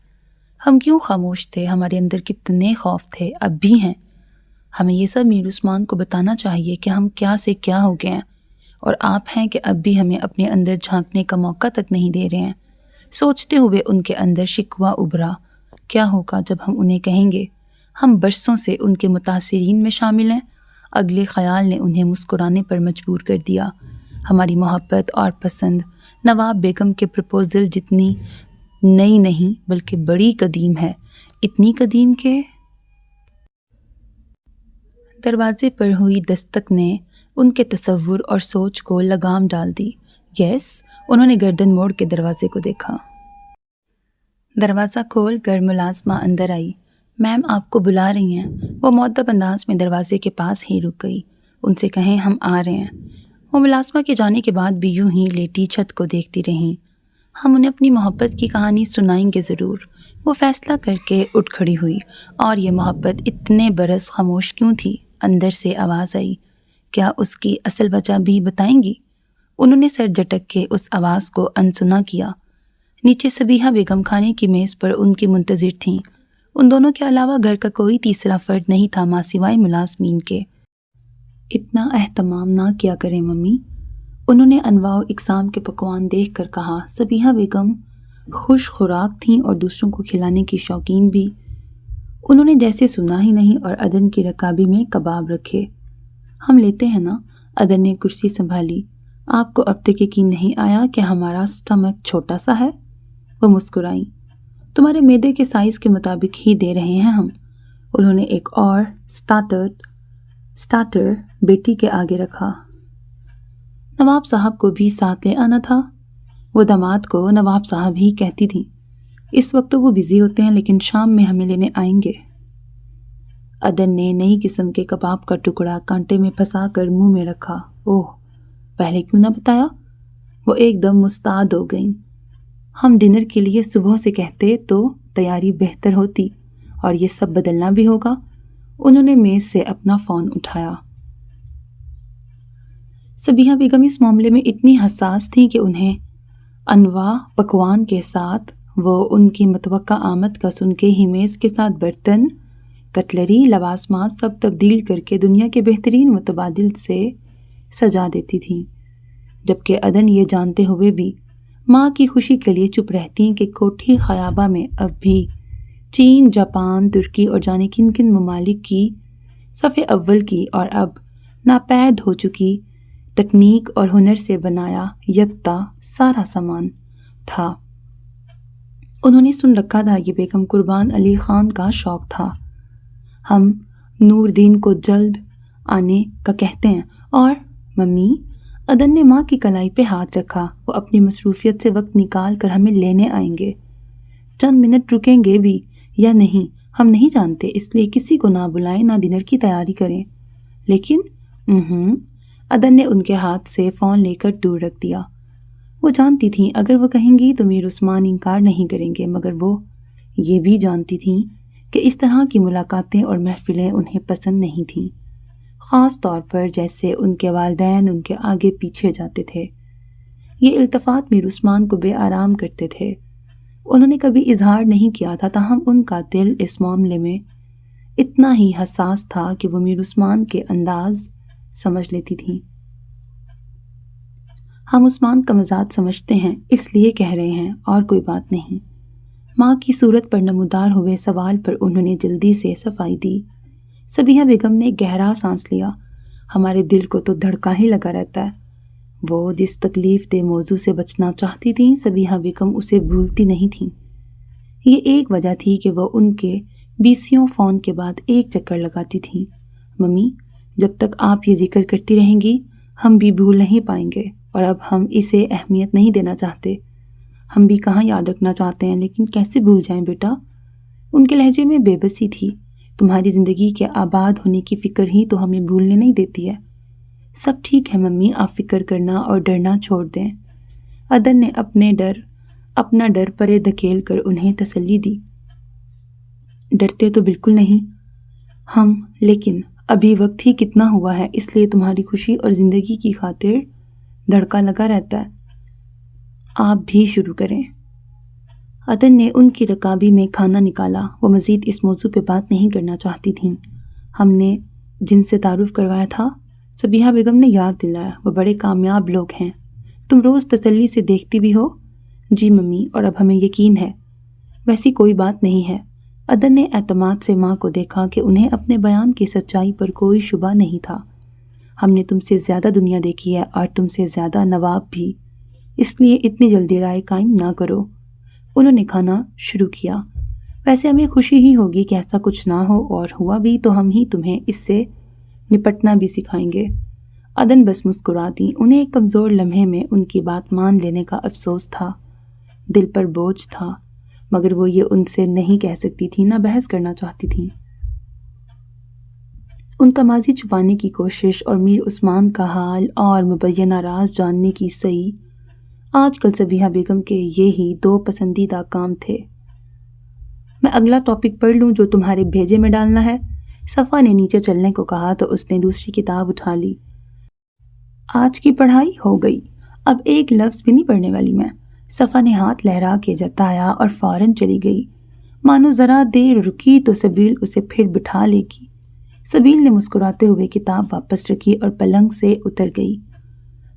ہم کیوں خاموش تھے؟ ہمارے اندر کتنے خوف تھے، اب بھی ہیں۔ ہمیں یہ سب میر عثمان کو بتانا چاہیے کہ ہم کیا سے کیا ہو گئے ہیں، اور آپ ہیں کہ اب بھی ہمیں اپنے اندر جھانکنے کا موقع تک نہیں دے رہے ہیں۔ سوچتے ہوئے ان کے اندر شکوہ ابھرا، کیا ہوگا جب ہم انہیں کہیں گے ہم برسوں سے ان کے متاثرین میں شامل ہیں؟ اگلے خیال نے انہیں مسکرانے پر مجبور کر دیا۔ ہماری محبت اور پسند نواب بیگم کے پرپوزل جتنی نئی نہیں بلکہ بڑی قدیم ہے، اتنی قدیم کہ… دروازے پر ہوئی دستک نے ان کے تصور اور سوچ کو لگام ڈال دی۔ یس، انہوں نے گردن موڑ کے دروازے کو دیکھا۔ دروازہ کھول کر ملازمہ اندر آئی۔ میم آپ کو بلا رہی ہیں۔ وہ مؤدب انداز میں دروازے کے پاس ہی رک گئی۔ ان سے کہیں ہم آ رہے ہیں۔ وہ ملازمہ کے جانے کے بعد بھی یوں ہی لیٹی چھت کو دیکھتی رہیں۔ ہم انہیں اپنی محبت کی کہانی سنائیں گے ضرور۔ وہ فیصلہ کر کے اٹھ کھڑی ہوئی۔ اور یہ محبت اتنے برس خاموش کیوں تھی؟ اندر سے آواز آئی، کیا اس کی اصل وجہ بھی بتائیں گی؟ انہوں نے سر جھٹک کے اس آواز کو انسنا کیا۔ نیچے صبیحہ بیگم کھانے کی میز پر ان کی منتظر تھیں۔ ان دونوں کے علاوہ گھر کا کوئی تیسرا فرد نہیں تھا ماں سوائے ملازمین کے۔ اتنا اہتمام نہ کیا کریں ممی، انہوں نے انواع و اقسام کے پکوان دیکھ کر کہا۔ صبیحہ بیگم خوش خوراک تھیں اور دوسروں کو کھلانے کی شوقین بھی۔ انہوں نے جیسے سنا ہی نہیں اور عدن کی رکابی میں کباب رکھے۔ ہم لیتے ہیں نا؟ عدن نے کرسی سنبھالی۔ آپ کو اب تک یقین نہیں آیا کہ ہمارا سٹمک چھوٹا سا ہے؟ وہ مسکرائیں۔ تمہارے معدے کے سائز کے مطابق ہی دے رہے ہیں ہم۔ انہوں نے ایک اور سٹارٹر بیٹی کے آگے رکھا۔ نواب صاحب کو بھی ساتھ لے آنا تھا؟ وہ داماد کو نواب صاحب ہی کہتی تھیں۔ اس وقت تو وہ بزی ہوتے ہیں، لیکن شام میں ہمیں لینے آئیں گے۔ عدن نے نئی قسم کے کباب کا ٹکڑا کانٹے میں پھنسا کر منہ میں رکھا۔ اوہ، پہلے کیوں نہ بتایا؟ وہ ایک دم مستعد ہو گئیں۔ ہم ڈنر کے لیے صبح سے کہتے تو تیاری بہتر ہوتی، اور یہ سب بدلنا بھی ہوگا۔ انہوں نے میز سے اپنا فون اٹھایا۔ صبیحہ بیگم اس معاملے میں اتنی حساس تھیں کہ انہیں انواع پکوان کے ساتھ وہ ان کی متوقع آمد کا سن کے ہی میز کے ساتھ برتن، کٹلری، لوازمات سب تبدیل کر کے دنیا کے بہترین متبادل سے سجا دیتی تھیں، جبکہ عدن یہ جانتے ہوئے بھی ماں کی خوشی کے لیے چپ رہتی کہ کوٹھی خیابہ میں اب بھی چین، جاپان، ترکی اور جانے کن کن ممالک کی صف اول کی اور اب ناپید ہو چکی تکنیک اور ہنر سے بنایا یکتا سارا سامان تھا۔ انہوں نے سن رکھا تھا کہ بیگم قربان علی خان کا شوق تھا۔ ہم نور دین کو جلد آنے کا کہتے ہیں۔ اور ممی، عدن نے ماں کی کلائی پہ ہاتھ رکھا، وہ اپنی مصروفیت سے وقت نکال کر ہمیں لینے آئیں گے۔ چند منٹ رکیں گے بھی یا نہیں ہم نہیں جانتے، اس لیے کسی کو نہ بلائیں، نہ ڈنر کی تیاری کریں۔ لیکن عدن نے ان کے ہاتھ سے فون لے کر دور رکھ دیا۔ وہ جانتی تھیں اگر وہ کہیں گی تو میر عثمان انکار نہیں کریں گے، مگر وہ یہ بھی جانتی تھیں کہ اس طرح کی ملاقاتیں اور محفلیں انہیں پسند نہیں تھیں، خاص طور پر جیسے ان کے والدین ان کے آگے پیچھے جاتے تھے۔ یہ التفات میر عثمان کو بے آرام کرتے تھے۔ انہوں نے کبھی اظہار نہیں کیا تھا، تاہم ان کا دل اس معاملے میں اتنا ہی حساس تھا کہ وہ میر عثمان کے انداز سمجھ لیتی تھیں۔ ہم عثمان کا مزاج سمجھتے ہیں، اس لیے کہہ رہے ہیں، اور کوئی بات نہیں۔ ماں کی صورت پر نمودار ہوئے سوال پر انہوں نے جلدی سے صفائی دی۔ صبیحہ بیگم نے گہرا سانس لیا۔ ہمارے دل کو تو دھڑکا ہی لگا رہتا ہے۔ وہ جس تکلیف دہ موضوع سے بچنا چاہتی تھیں، صبیحہ بیگم اسے بھولتی نہیں تھیں۔ یہ ایک وجہ تھی کہ وہ ان کے 20 فون کے بعد ایک چکر لگاتی تھیں۔ ممی، جب تک آپ یہ ذکر کرتی رہیں گی ہم بھی بھول نہیں پائیں گے، اور اب ہم اسے اہمیت نہیں دینا چاہتے۔ ہم بھی کہاں یاد رکھنا چاہتے ہیں، لیکن کیسے بھول جائیں بیٹا؟ ان کے لہجے میں بے بسی تھی۔ تمہاری زندگی کے آباد ہونے کی فکر ہی تو ہمیں بھولنے نہیں دیتی ہے۔ سب ٹھیک ہے ممی، آپ فکر کرنا اور ڈرنا چھوڑ دیں۔ عدن نے اپنا ڈر پرے دھکیل کر انہیں تسلی دی۔ ڈرتے تو بالکل نہیں ہم، لیکن ابھی وقت ہی کتنا ہوا ہے، اس لیے تمہاری خوشی اور زندگی کی خاطر دھڑکا لگا رہتا ہے۔ آپ بھی شروع کریں۔ عدن نے ان کی رکابی میں کھانا نکالا۔ وہ مزید اس موضوع پہ بات نہیں کرنا چاہتی تھیں۔ ہم نے جن سے تعارف کروایا تھا، صبیحہ بیگم نے یاد دلایا، وہ بڑے کامیاب لوگ ہیں۔ تم روز تسلی سے دیکھتی بھی ہو؟ جی ممی، اور اب ہمیں یقین ہے۔ ویسی کوئی بات نہیں ہے۔ عدن نے اعتماد سے ماں کو دیکھا کہ انہیں اپنے بیان کی سچائی پر کوئی شبہ نہیں تھا۔ ہم نے تم سے زیادہ دنیا دیکھی ہے اور تم سے زیادہ نواب بھی، اس لیے اتنی جلدی رائے قائم نہ کرو۔ انہوں نے کھانا شروع کیا۔ ویسے ہمیں خوشی ہی ہوگی کہ ایسا کچھ نہ ہو، اور ہوا بھی تو ہم ہی تمہیں اس سے نپٹنا بھی سکھائیں گے۔ عدن بس مسکرا دیں۔ انہیں ایک کمزور لمحے میں ان کی بات مان لینے کا افسوس تھا، دل پر بوجھ تھا، مگر وہ یہ ان سے نہیں کہہ سکتی تھی، نہ بحث کرنا چاہتی تھیں۔ ان کا ماضی چھپانے کی کوشش اور میر عثمان کا حال اور مبینہ راز جاننے کی سعی آج کل صبیحہ بیگم کے یہی 2 پسندیدہ کام تھے۔ میں اگلا ٹاپک پڑھ لوں جو تمہارے بھیجے میں ڈالنا ہے؟ صفا نے نیچے چلنے کو کہا تو اس نے دوسری کتاب اٹھا لی۔ آج کی پڑھائی ہو گئی، اب ایک لفظ بھی نہیں پڑھنے والی میں، صفا نے ہاتھ لہرا کے جتایا اور فوراً چلی گئی۔ مانو ذرا دیر رکی تو سبیل اسے پھر بٹھا لے گی۔ سبیل نے مسکراتے ہوئے کتاب واپس رکھی اور پلنگ سے اتر گئی۔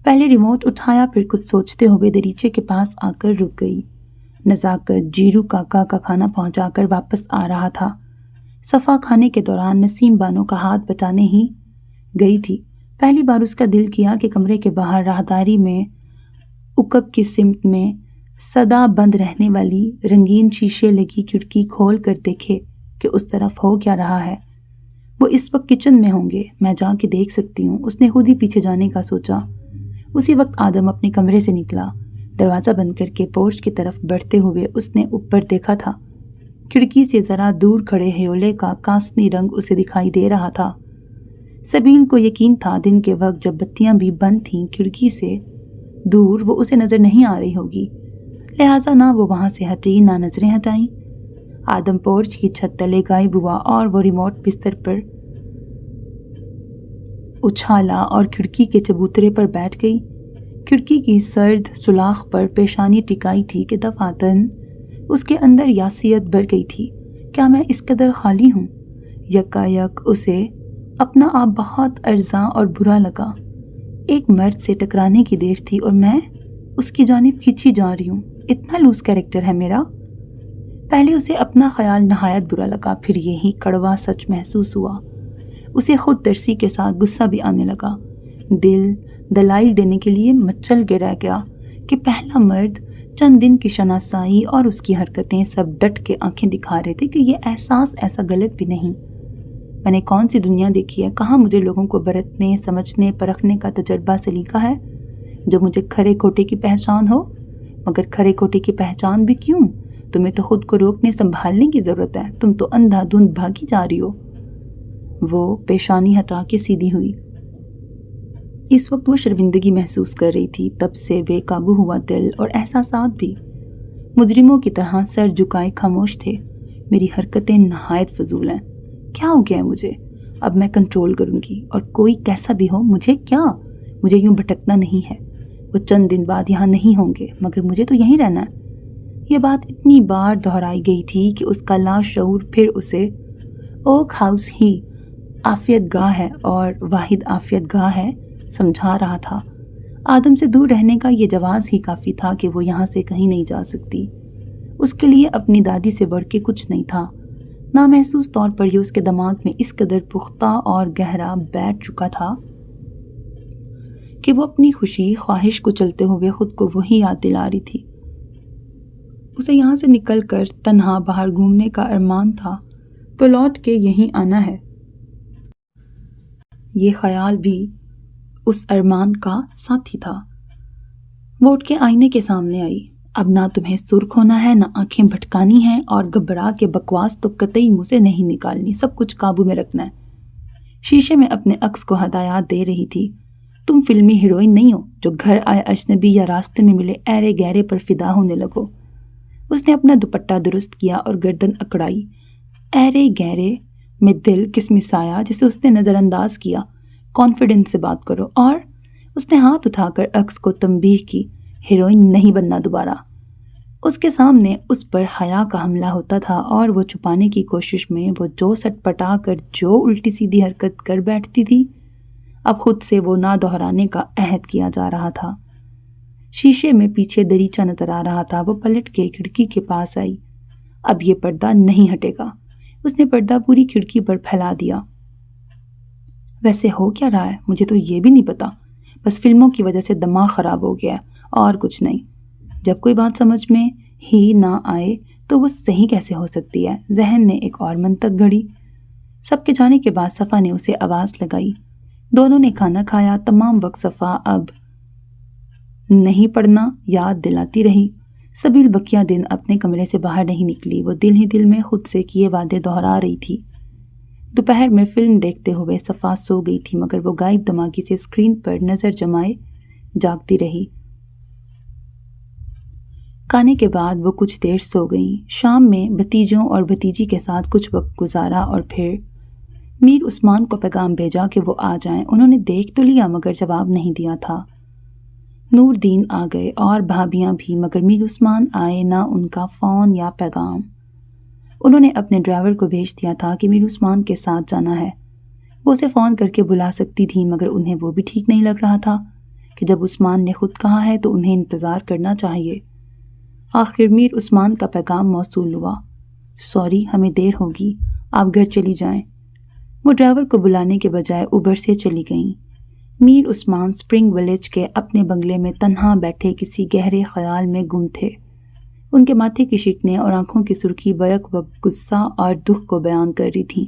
پہلے ریموٹ اٹھایا، پھر کچھ سوچتے ہوئے دریچے کے پاس آ کر رک گئی۔ نزاکت جیرو کاکا کا کھانا پہنچا کر واپس آ رہا تھا۔ صفا کھانے کے دوران نسیم بانو کا ہاتھ بٹانے ہی گئی تھی، پہلی بار اس کا دل کیا کہ کمرے کے باہر راہداری میں عقب کی سمت میں سدا بند رہنے والی رنگین شیشے لگی کھڑکی کھول کر دیکھے کہ اس طرف ہو کیا رہا ہے۔ وہ اس وقت کچن میں ہوں گے، میں جا کے دیکھ سکتی ہوں۔ اس نے خود ہی پیچھے جانے کا سوچا۔ اسی وقت آدم اپنے کمرے سے نکلا۔ دروازہ بند کر کے پورچ کی طرف بڑھتے ہوئے اس نے اوپر دیکھا تھا۔ کھڑکی سے ذرا دور کھڑے ہیولے کا کاسنی رنگ اسے دکھائی دے رہا تھا۔ سبیل کو یقین تھا دن کے وقت جب بتیاں بھی بند تھیں کھڑکی سے دور وہ اسے نظر نہیں آ رہی ہوگی، لہٰذا نہ وہ وہاں سے ہٹی نہ نظریں ہٹائیں۔ آدم پورچ کی چھت تلے غائب ہوا اور وہ ریموٹ بستر پر اچھالا اور کھڑکی کے چبوترے پر بیٹھ گئی۔ کھڑکی کی سرد سوراخ پر پیشانی ٹکائی تھی کہ دفعتاً اس کے اندر یاسیت بھر گئی تھی۔ کیا میں اس قدر خالی ہوں؟ یکایک اسے اپنا آپ بہت ارزاں اور برا لگا۔ ایک مرد سے ٹکرانے کی دیر تھی اور میں اس کی جانب کھینچی جا رہی ہوں۔ اتنا لوز کیریکٹر ہے میرا۔ پہلے اسے اپنا خیال نہایت برا لگا، پھر یہی کڑوا سچ محسوس ہوا۔ اسے خود ترسی کے ساتھ غصہ بھی آنے لگا۔ دل دلائل دینے کے لیے مچل کے رہ گیا کہ پہلا مرد چند دن کی شناسائی اور اس کی حرکتیں سب ڈٹ کے آنکھیں دکھا رہے تھے کہ یہ احساس ایسا غلط بھی نہیں۔ میں نے کون سی دنیا دیکھی ہے، کہاں مجھے لوگوں کو برتنے، سمجھنے، پرکھنے کا تجربہ سلیقہ ہے جو مجھے کھرے کھوٹے کی پہچان ہو۔ مگر کھرے کھوٹے کی پہچان بھی کیوں؟ تمہیں تو خود کو روکنے سنبھالنے کی ضرورت ہے، تم تو اندھا دھند بھاگی جا رہی ہو۔ وہ پیشانی ہٹا کے سیدھی ہوئی۔ اس وقت وہ شرمندگی محسوس کر رہی تھی، تب سے بے قابو ہوا دل اور احساسات بھی مجرموں کی طرح سر جھکائے خاموش تھے۔ میری حرکتیں نہایت فضول ہیں۔ کیا ہو گیا ہے مجھے؟ اب میں کنٹرول کروں گی، اور کوئی کیسا بھی ہو مجھے کیا؟ مجھے یوں بھٹکنا نہیں ہے۔ وہ چند دن بعد یہاں نہیں ہوں گے، مگر مجھے تو یہیں رہنا ہے۔ یہ بات اتنی بار دہرائی گئی تھی کہ اس کا لاشعور پھر اسے اوک ہاؤس ہی عافیت گاہ ہے اور واحد عافیت گاہ ہے سمجھا رہا تھا۔ آدم سے دور رہنے کا یہ جواز ہی کافی تھا کہ وہ یہاں سے کہیں نہیں جا سکتی۔ اس کے لیے اپنی دادی سے بڑھ کے کچھ نہیں تھا۔ نامحسوس طور پر یہ اس کے دماغ میں اس قدر پختہ اور گہرا بیٹھ چکا تھا کہ وہ اپنی خوشی خواہش کو چلتے ہوئے خود کو وہی یاد دلا رہی تھی۔ اسے یہاں سے نکل کر تنہا باہر گھومنے کا ارمان تھا تو لوٹ کے یہیں آنا ہے۔ یہ خیال بھی اس ارمان کا ساتھی تھا۔ وہ اٹھ کے آئینے کے سامنے آئی۔ اب نہ تمہیں سرخ ہونا ہے، نہ آنکھیں بھٹکانی ہیں، اور گھبرا کے بکواس تو قطعی منہ سے نہیں نکالنی، سب کچھ قابو میں رکھنا ہے۔ شیشے میں اپنے عکس کو ہدایات دے رہی تھی۔ تم فلمی ہیروئن نہیں ہو جو گھر آئے اجنبی یا راستے میں ملے ایرے گہرے پر فدا ہونے لگو۔ اس نے اپنا دوپٹہ درست کیا اور گردن اکڑائی۔ ایرے گہرے میں دل کسمسایا جسے اس نے نظر انداز کیا۔ کانفیڈنس سے بات کرو۔ اور اس نے ہاتھ اٹھا کر عکس کو تنبیہ کی، ہیروئن نہیں بننا دوبارہ۔ اس کے سامنے اس پر حیا کا حملہ ہوتا تھا اور وہ چھپانے کی کوشش میں وہ جو سٹ پٹا کر جو الٹی سیدھی حرکت کر بیٹھتی تھی، اب خود سے وہ نہ دہرانے کا عہد کیا جا رہا تھا۔ شیشے میں پیچھے دریچہ نظر آ رہا تھا۔ وہ پلٹ کے کھڑکی کے پاس آئی۔ اب یہ پردہ نہیں ہٹے گا۔ اس نے پردہ پوری کھڑکی پر پھیلا دیا۔ ویسے ہو کیا رہا ہے مجھے تو یہ بھی نہیں پتا، بس فلموں کی وجہ سے دماغ خراب ہو گیا ہے اور کچھ نہیں۔ جب کوئی بات سمجھ میں ہی نہ آئے تو وہ صحیح کیسے ہو سکتی ہے؟ ذہن نے ایک اور منطق گھڑی۔ سب کے جانے کے بعد صفا نے اسے آواز لگائی۔ دونوں نے کھانا کھایا۔ تمام وقت صفا اب نہیں پڑھنا یاد دلاتی رہی۔ سبیل بقیہ دن اپنے کمرے سے باہر نہیں نکلی۔ وہ دل ہی دل میں خود سے کیے وعدے دہرا رہی تھی۔ دوپہر میں فلم دیکھتے ہوئے صفا سو گئی تھی، مگر وہ غائب دماغی سے اسکرین پر نظر جمائے جاگتی رہی۔ کھانے کے بعد وہ کچھ دیر سو گئیں۔ شام میں بھتیجوں اور بھتیجی کے ساتھ کچھ وقت گزارا اور پھر میر عثمان کو پیغام بھیجا کہ وہ آ جائیں۔ انہوں نے دیکھ تو لیا مگر جواب نہیں دیا تھا۔ نور دین آ گئے اور بھابیاں بھی، مگر میر عثمان آئے نہ ان کا فون یا پیغام۔ انہوں نے اپنے ڈرائیور کو بھیج دیا تھا کہ میر عثمان کے ساتھ جانا ہے۔ وہ اسے فون کر کے بلا سکتی تھیں، مگر انہیں وہ بھی ٹھیک نہیں لگ رہا تھا کہ جب عثمان نے خود کہا ہے تو انہیں انتظار کرنا چاہیے۔ آخر میر عثمان کا پیغام موصول ہوا۔ سوری، ہمیں دیر ہوگی، آپ گھر چلی جائیں۔ وہ ڈرائیور کو بلانے کے بجائے اوبر سے چلی گئیں۔ میر عثمان سپرنگ ولیج کے اپنے بنگلے میں تنہا بیٹھے کسی گہرے خیال میں گم تھے۔ ان کے ماتھے کی شکنیں اور آنکھوں کی سرخی بیک وقت غصہ اور دکھ کو بیان کر رہی تھیں۔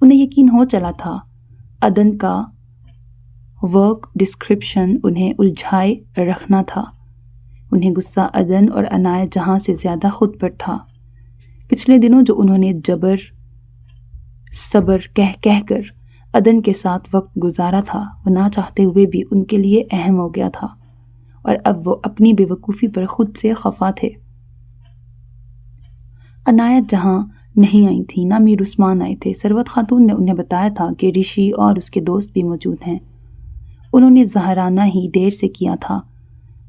انہیں یقین ہو چلا تھا عدن کا ورک ڈسکرپشن انہیں الجھائے رکھنا تھا۔ انہیں غصہ عدن اور عنایت جہاں سے زیادہ خود پر تھا۔ پچھلے دنوں جو انہوں نے صبر کہہ کر عدن کے ساتھ وقت گزارا تھا وہ نہ چاہتے ہوئے بھی ان کے لیے اہم ہو گیا تھا، اور اب وہ اپنی بے وقوفی پر خود سے خفا تھے۔ عنایت جہاں نہیں آئی تھی، نہ میر عثمان آئے تھے۔ ثروت خاتون نے انہیں بتایا تھا کہ رشی اور اس کے دوست بھی موجود ہیں۔ انہوں نے ظاہرانہ ہی دیر سے کیا تھا،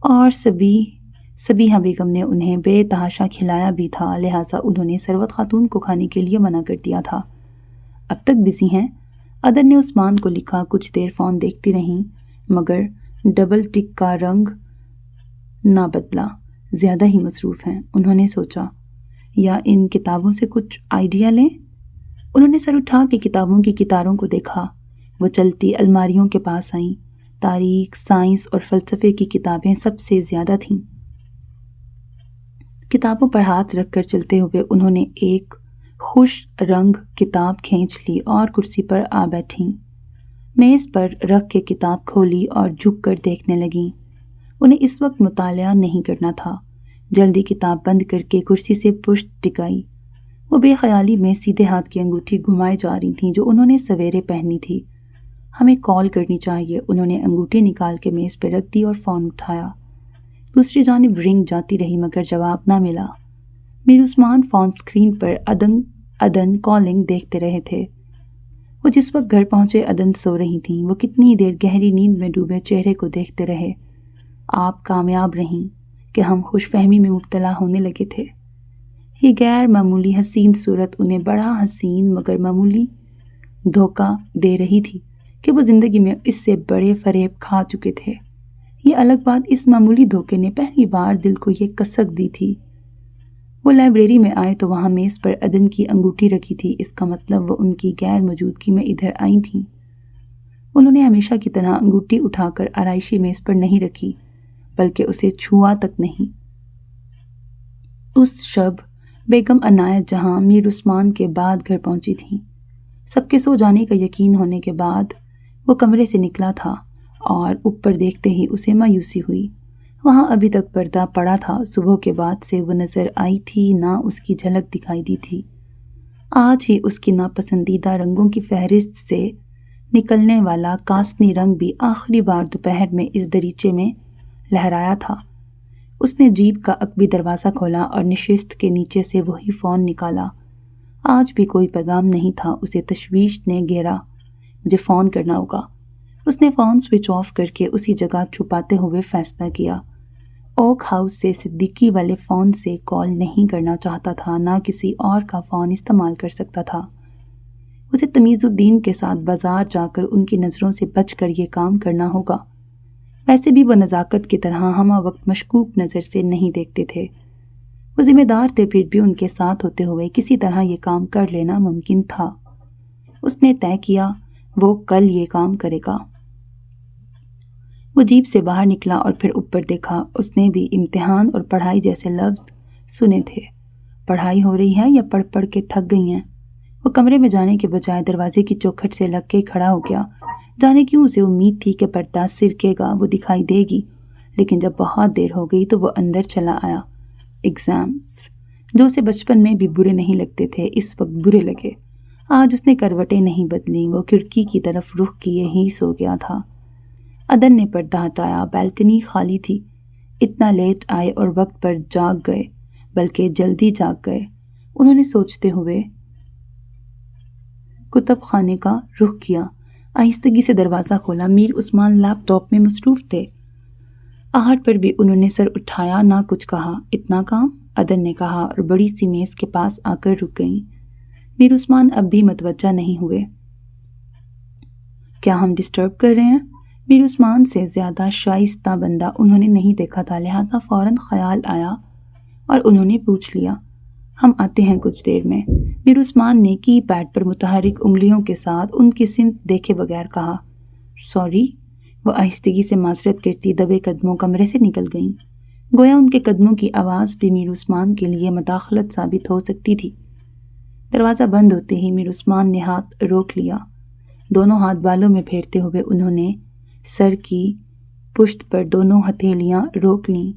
اور سبیحہ بیگم نے انہیں بے تحاشا کھلایا بھی تھا، لہٰذا انہوں نے ثروت خاتون کو کھانے کے لیے منع کر دیا تھا۔ اب تک بزی ہیں؟ عدن نے عثمان کو لکھا۔ کچھ دیر فون دیکھتی رہیں، مگر ڈبل ٹک کا رنگ نہ بدلا۔ زیادہ ہی مصروف ہیں، انہوں نے سوچا، یا ان کتابوں سے کچھ آئیڈیا لیں۔ انہوں نے سر اٹھا کے کتابوں کی کتاروں کو دیکھا۔ وہ چلتی الماریوں کے پاس آئیں۔ تاریخ، سائنس اور فلسفے کی کتابیں سب سے زیادہ تھیں۔ کتابوں پر ہاتھ رکھ کر چلتے ہوئے انہوں نے ایک خوش رنگ کتاب کھینچ لی اور کرسی پر آ بیٹھیں۔ میز پر رکھ کے کتاب کھولی اور جھک کر دیکھنے لگیں۔ انہیں اس وقت مطالعہ نہیں کرنا تھا۔ جلدی کتاب بند کر کے کرسی سے پشت ٹکائی۔ وہ بے خیالی میں سیدھے ہاتھ کی انگوٹھی گھمائے جا رہی تھیں جو انہوں نے سویرے پہنی تھی۔ ہمیں کال کرنی چاہیے۔ انہوں نے انگوٹھی نکال کے میز پہ رکھ دی اور فون اٹھایا۔ دوسری جانب رنگ جاتی رہی مگر جواب نہ ملا۔ میر عثمان فون سکرین پر عدن کالنگ دیکھتے رہے تھے۔ وہ جس وقت گھر پہنچے عدن سو رہی تھیں۔ وہ کتنی دیر گہری نیند میں ڈوبے چہرے کو دیکھتے رہے۔ آپ کامیاب رہیں کہ ہم خوش فہمی میں مبتلا ہونے لگے تھے۔ یہ غیر معمولی حسین صورت انہیں بڑا حسین مگر معمولی دھوکہ دے رہی تھی کہ وہ زندگی میں اس سے بڑے فریب کھا چکے تھے۔ یہ الگ بات، اس معمولی دھوکے نے پہلی بار دل کو یہ کسک دی تھی۔ وہ لائبریری میں آئے تو وہاں میز پر عدن کی انگوٹھی رکھی تھی۔ اس کا مطلب وہ ان کی غیر موجودگی میں ادھر آئی تھیں۔ انہوں نے ہمیشہ کی طرح انگوٹھی اٹھا کر آرائشی میز پر نہیں رکھی، بلکہ اسے چھوا تک نہیں۔ اس شب بیگم عنایت جہاں میر عثمان کے بعد گھر پہنچی تھیں۔ سب کے سو جانے کا یقین ہونے کے بعد وہ کمرے سے نکلا تھا اور اوپر دیکھتے ہی اسے مایوسی ہوئی۔ وہاں ابھی تک پردہ پڑا تھا۔ صبح کے بعد سے وہ نظر آئی تھی، نہ اس کی جھلک دکھائی دی تھی۔ آج ہی اس کی ناپسندیدہ رنگوں کی فہرست سے نکلنے والا کاسنی رنگ بھی آخری بار دوپہر میں اس دریچے میں لہرایا تھا۔ اس نے جیپ کا عقبی دروازہ کھولا اور نشست کے نیچے سے وہی فون نکالا۔ آج بھی کوئی پیغام نہیں تھا۔ اسے تشویش نے گھیرا۔ مجھے فون کرنا ہوگا۔ اس نے فون سوئچ آف کر کے اسی جگہ چھپاتے ہوئے فیصلہ کیا۔ اوک ہاؤس سے صدیقی والے فون سے کال نہیں کرنا چاہتا تھا، نہ کسی اور کا فون استعمال کر سکتا تھا۔ اسے تمیز الدین کے ساتھ بازار جا کر ان کی نظروں سے بچ کر یہ کام کرنا ہوگا۔ ویسے بھی وہ نزاکت کی طرح ہمہ وقت مشکوک نظر سے نہیں دیکھتے تھے۔ وہ ذمہ دار تھے، پھر بھی ان کے ساتھ ہوتے ہوئے کسی طرح یہ کام کر لینا ممکن تھا۔ اس نے طے کیا وہ کل یہ کام کرے گا۔ وہ جیپ سے باہر نکلا اور پھر اوپر دیکھا۔ اس نے بھی امتحان اور پڑھائی جیسے لفظ سنے تھے۔ پڑھائی ہو رہی ہے یا پڑھ پڑھ کے تھک گئی ہیں؟ وہ کمرے میں جانے کے بجائے دروازے کی چوکھٹ سے لگ کے کھڑا ہو گیا۔ جانے کیوں اسے امید تھی کہ پردہ سرکے گا، وہ دکھائی دے گی، لیکن جب بہت دیر ہو گئی تو وہ اندر چلا آیا۔ ایگزامز جو اسے بچپن میں بھی برے نہیں لگتے تھے اس وقت برے لگے۔ آج اس نے کروٹیں نہیں بدلیں۔ وہ کھڑکی کی طرف رخ کیے ہی سو گیا تھا۔ عدن نے پردہ ہٹایا۔ بالکنی خالی تھی۔ اتنا لیٹ آئے اور وقت پر جاگ گئے، بلکہ جلدی جاگ گئے۔ انہوں نے سوچتے ہوئے کتب خانے کا رخ کیا۔ آہستگی سے دروازہ کھولا۔ میر عثمان لیپ ٹاپ میں مصروف تھے۔ آہٹ پر بھی انہوں نے سر اٹھایا، نہ کچھ کہا۔ اتنا کام؟ عدن نے کہا اور بڑی سی میز کے پاس آ کر رک گئیں۔ میر عثمان اب بھی متوجہ نہیں ہوئے۔ کیا ہم ڈسٹرب کر رہے ہیں؟ میر عثمان سے زیادہ شائستہ بندہ انہوں نے نہیں دیکھا تھا، لہٰذا فوراً خیال آیا اور انہوں نے پوچھ لیا، ہم آتے ہیں کچھ دیر میں۔ میر عثمان نے کی پیڈ پر متحرک انگلیوں کے ساتھ ان کی سمت دیکھے بغیر کہا، سوری۔ وہ آہستگی سے معذرت کرتی دبے قدموں کمرے سے نکل گئیں۔ گویا ان کے قدموں کی آواز بھی میر عثمان کے لیے مداخلت ثابت ہو سکتی تھی۔ دروازہ بند ہوتے ہی میر عثمان نے ہاتھ روک لیا۔ دونوں ہاتھ بالوں میں پھیرتے ہوئے انہوں نے سر کی پشت پر دونوں ہتھیلیاں روک لیں۔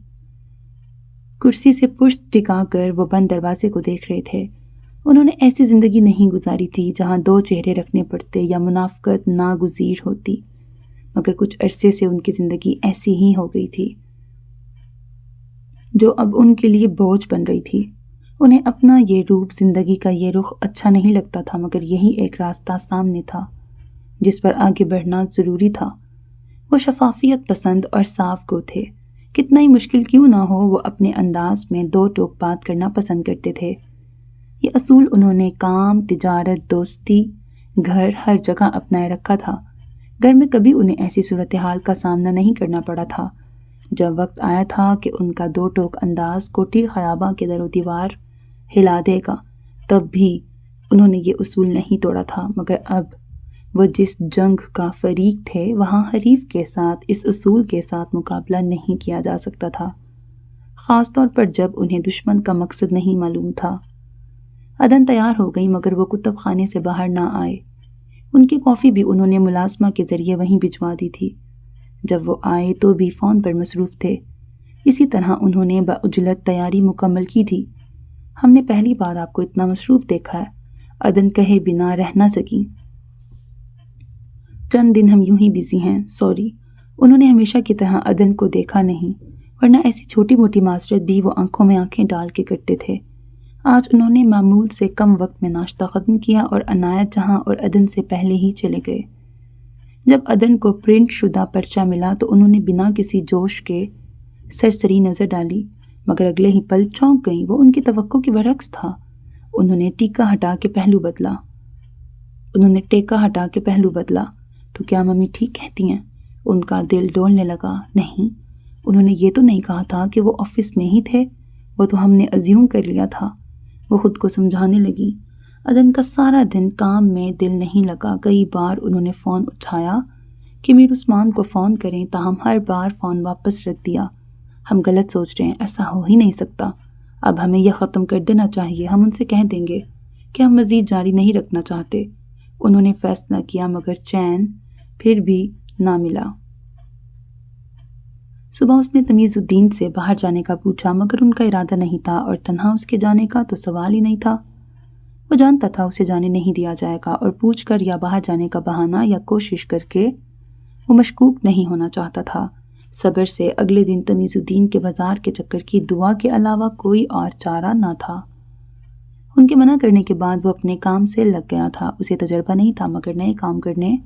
کرسی سے پشت ٹکا کر وہ بند دروازے کو دیکھ رہے تھے۔ انہوں نے ایسی زندگی نہیں گزاری تھی جہاں دو چہرے رکھنے پڑتے یا منافقت ناگزیر ہوتی، مگر کچھ عرصے سے ان کی زندگی ایسی ہی ہو گئی تھی جو اب ان کے لیے بوجھ بن رہی تھی۔ انہیں اپنا یہ روپ، زندگی کا یہ رخ اچھا نہیں لگتا تھا، مگر یہی ایک راستہ سامنے تھا جس پر آگے بڑھنا ضروری تھا۔ وہ شفافیت پسند اور صاف گو تھے۔ کتنا ہی مشکل کیوں نہ ہو، وہ اپنے انداز میں دو ٹوک بات کرنا پسند کرتے تھے۔ یہ اصول انہوں نے کام، تجارت، دوستی، گھر، ہر جگہ اپنائے رکھا تھا۔ گھر میں کبھی انہیں ایسی صورتحال کا سامنا نہیں کرنا پڑا تھا۔ جب وقت آیا تھا کہ ان کا دو ٹوک انداز کوٹھی خیاباں کے در و دیوار ہلا دے گا، تب بھی انہوں نے یہ اصول نہیں توڑا تھا، مگر اب وہ جس جنگ کا فریق تھے وہاں حریف کے ساتھ اس اصول کے ساتھ مقابلہ نہیں کیا جا سکتا تھا، خاص طور پر جب انہیں دشمن کا مقصد نہیں معلوم تھا۔ عدن تیار ہو گئی، مگر وہ کتب خانے سے باہر نہ آئے۔ ان کی کافی بھی انہوں نے ملازمہ کے ذریعے وہیں بھجوا دی تھی۔ جب وہ آئے تو بھی فون پر مصروف تھے۔ اسی طرح انہوں نے بعجلت تیاری مکمل کی تھی۔ ہم نے پہلی بار آپ کو اتنا مصروف دیکھا ہے، عدن کہے بنا رہ نہ سکی۔ چند دن ہم یوں ہی بزی ہیں، سوری۔ انہوں نے ہمیشہ کی طرح عدن کو دیکھا نہیں، ورنہ ایسی چھوٹی موٹی معذرت بھی وہ آنکھوں میں آنکھیں ڈال کے کرتے تھے۔ آج انہوں نے معمول سے کم وقت میں ناشتہ ختم کیا اور عنایت جہاں اور عدن سے پہلے ہی چلے گئے۔ جب عدن کو پرنٹ شدہ پرچہ ملا تو انہوں نے بنا کسی جوش کے سرسری نظر ڈالی، مگر اگلے ہی پل چونک گئیں۔ وہ ان کی توقع کے برعکس تھا۔ انہوں نے ٹیکا ہٹا کے پہلو بدلا۔ تو کیا ممی ٹھیک کہتی ہیں؟ ان کا دل ڈولنے لگا۔ نہیں، انہوں نے یہ تو نہیں کہا تھا کہ وہ آفس میں ہی تھے، وہ تو ہم نے ازیوم کر لیا تھا، وہ خود کو سمجھانے لگی۔ عدن کا سارا دن کام میں دل نہیں لگا۔ کئی بار انہوں نے فون اٹھایا کہ میر عثمان کو فون کریں، تاہم ہر بار فون واپس رکھ دیا۔ ہم غلط سوچ رہے ہیں، ایسا ہو ہی نہیں سکتا، اب ہمیں یہ ختم کر دینا چاہیے، ہم ان سے کہہ دیں گے کہ ہم مزید جاری نہیں رکھنا چاہتے۔ انہوں نے فیصلہ کیا، مگر چین پھر بھی نہ ملا۔ صبح اس نے تمیز الدین سے باہر جانے کا پوچھا، مگر ان کا ارادہ نہیں تھا اور تنہا اس کے جانے کا تو سوال ہی نہیں تھا۔ وہ جانتا تھا اسے جانے نہیں دیا جائے گا، اور پوچھ کر یا باہر جانے کا بہانہ یا کوشش کر کے وہ مشکوک نہیں ہونا چاہتا تھا۔ صبر سے اگلے دن تمیز الدین کے بازار کے چکر کی دعا کے علاوہ کوئی اور چارہ نہ تھا۔ ان کے منع کرنے کے بعد وہ اپنے کام سے لگ گیا تھا۔ اسے تجربہ نہیں تھا، مگر نئے کام کرنے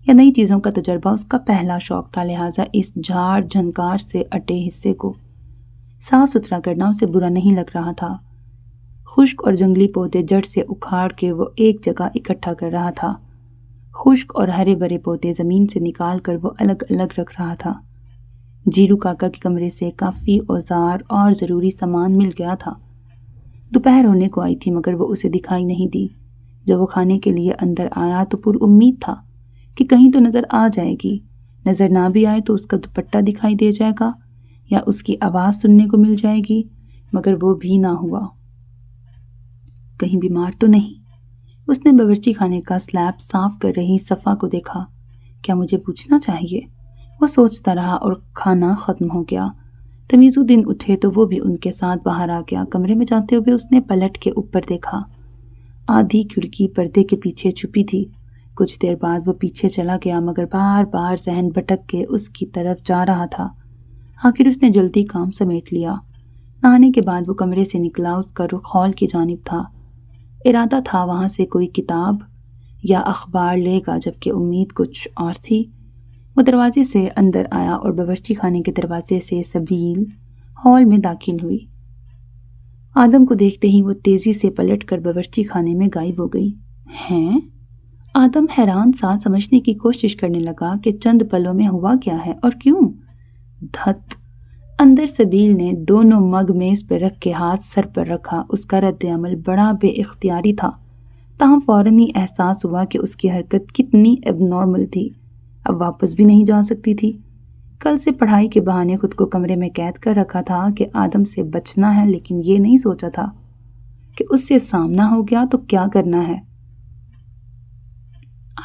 یا نئی چیزوں کا تجربہ اس کا پہلا شوق تھا، لہٰذا اس جھاڑ جھنکار سے اٹے حصے کو صاف ستھرا کرنا اسے برا نہیں لگ رہا تھا۔ خشک اور جنگلی پودے جڑ سے اکھاڑ کے وہ ایک جگہ اکٹھا کر رہا تھا۔ خشک اور ہرے بھرے پودے زمین سے نکال کر وہ الگ الگ رکھ رہا تھا۔ جیرو کاکا کے کمرے سے کافی اوزار اور ضروری سامان مل گیا تھا۔ دوپہر ہونے کو آئی تھی، مگر وہ اسے دکھائی نہیں دی۔ جب وہ کھانے کے لیے اندر آیا تو پر امید تھا کہ کہیں تو نظر آ جائے گی۔ نظر نہ بھی آئے تو اس کا دوپٹہ دکھائی دے جائے گا یا اس کی آواز سننے کو مل جائے گی، مگر وہ بھی نہ ہوا۔ کہیں بیمار تو نہیں؟ اس نے باورچی خانے کا سلیب صاف کر رہی صفا کو دیکھا۔ کیا مجھے پوچھنا چاہیے؟ وہ سوچتا رہا اور کھانا ختم ہو گیا۔ تمیز الدین اٹھے تو وہ بھی ان کے ساتھ باہر آ گیا۔ کمرے میں جاتے ہوئے اس نے پلٹ کے اوپر دیکھا۔ آدھی کھڑکی پردے کے پیچھے چھپی تھی۔ کچھ دیر بعد وہ پیچھے چلا گیا، مگر بار بار ذہن بھٹک کے اس کی طرف جا رہا تھا۔ آخر اس نے جلدی کام سمیٹ لیا۔ نہانے کے بعد وہ کمرے سے نکلا۔ اس کا رخ ہال کی جانب تھا۔ ارادہ تھا وہاں سے کوئی کتاب یا اخبار لے گا، جبکہ امید کچھ اور تھی۔ وہ دروازے سے اندر آیا اور باورچی خانے کے دروازے سے سبیل ہال میں داخل ہوئی۔ آدم کو دیکھتے ہی وہ تیزی سے پلٹ کر باورچی خانے میں غائب ہو گئی۔ ہیں؟ آدم حیران سا سمجھنے کی کوشش کرنے لگا کہ چند پلوں میں ہوا کیا ہے اور کیوں۔ دھت! اندر سبیل نے دونوں مگ میز پر رکھ کے ہاتھ سر پر رکھا۔ اس کا رد عمل بڑا بے اختیاری تھا، تاہم فوراً ہی احساس ہوا کہ اس کی حرکت کتنی اب نارمل تھی۔ اب واپس بھی نہیں جا سکتی تھی۔ کل سے پڑھائی کے بہانے خود کو کمرے میں قید کر رکھا تھا کہ آدم سے بچنا ہے، لیکن یہ نہیں سوچا تھا کہ اس سے سامنا ہو گیا تو کیا کرنا ہے۔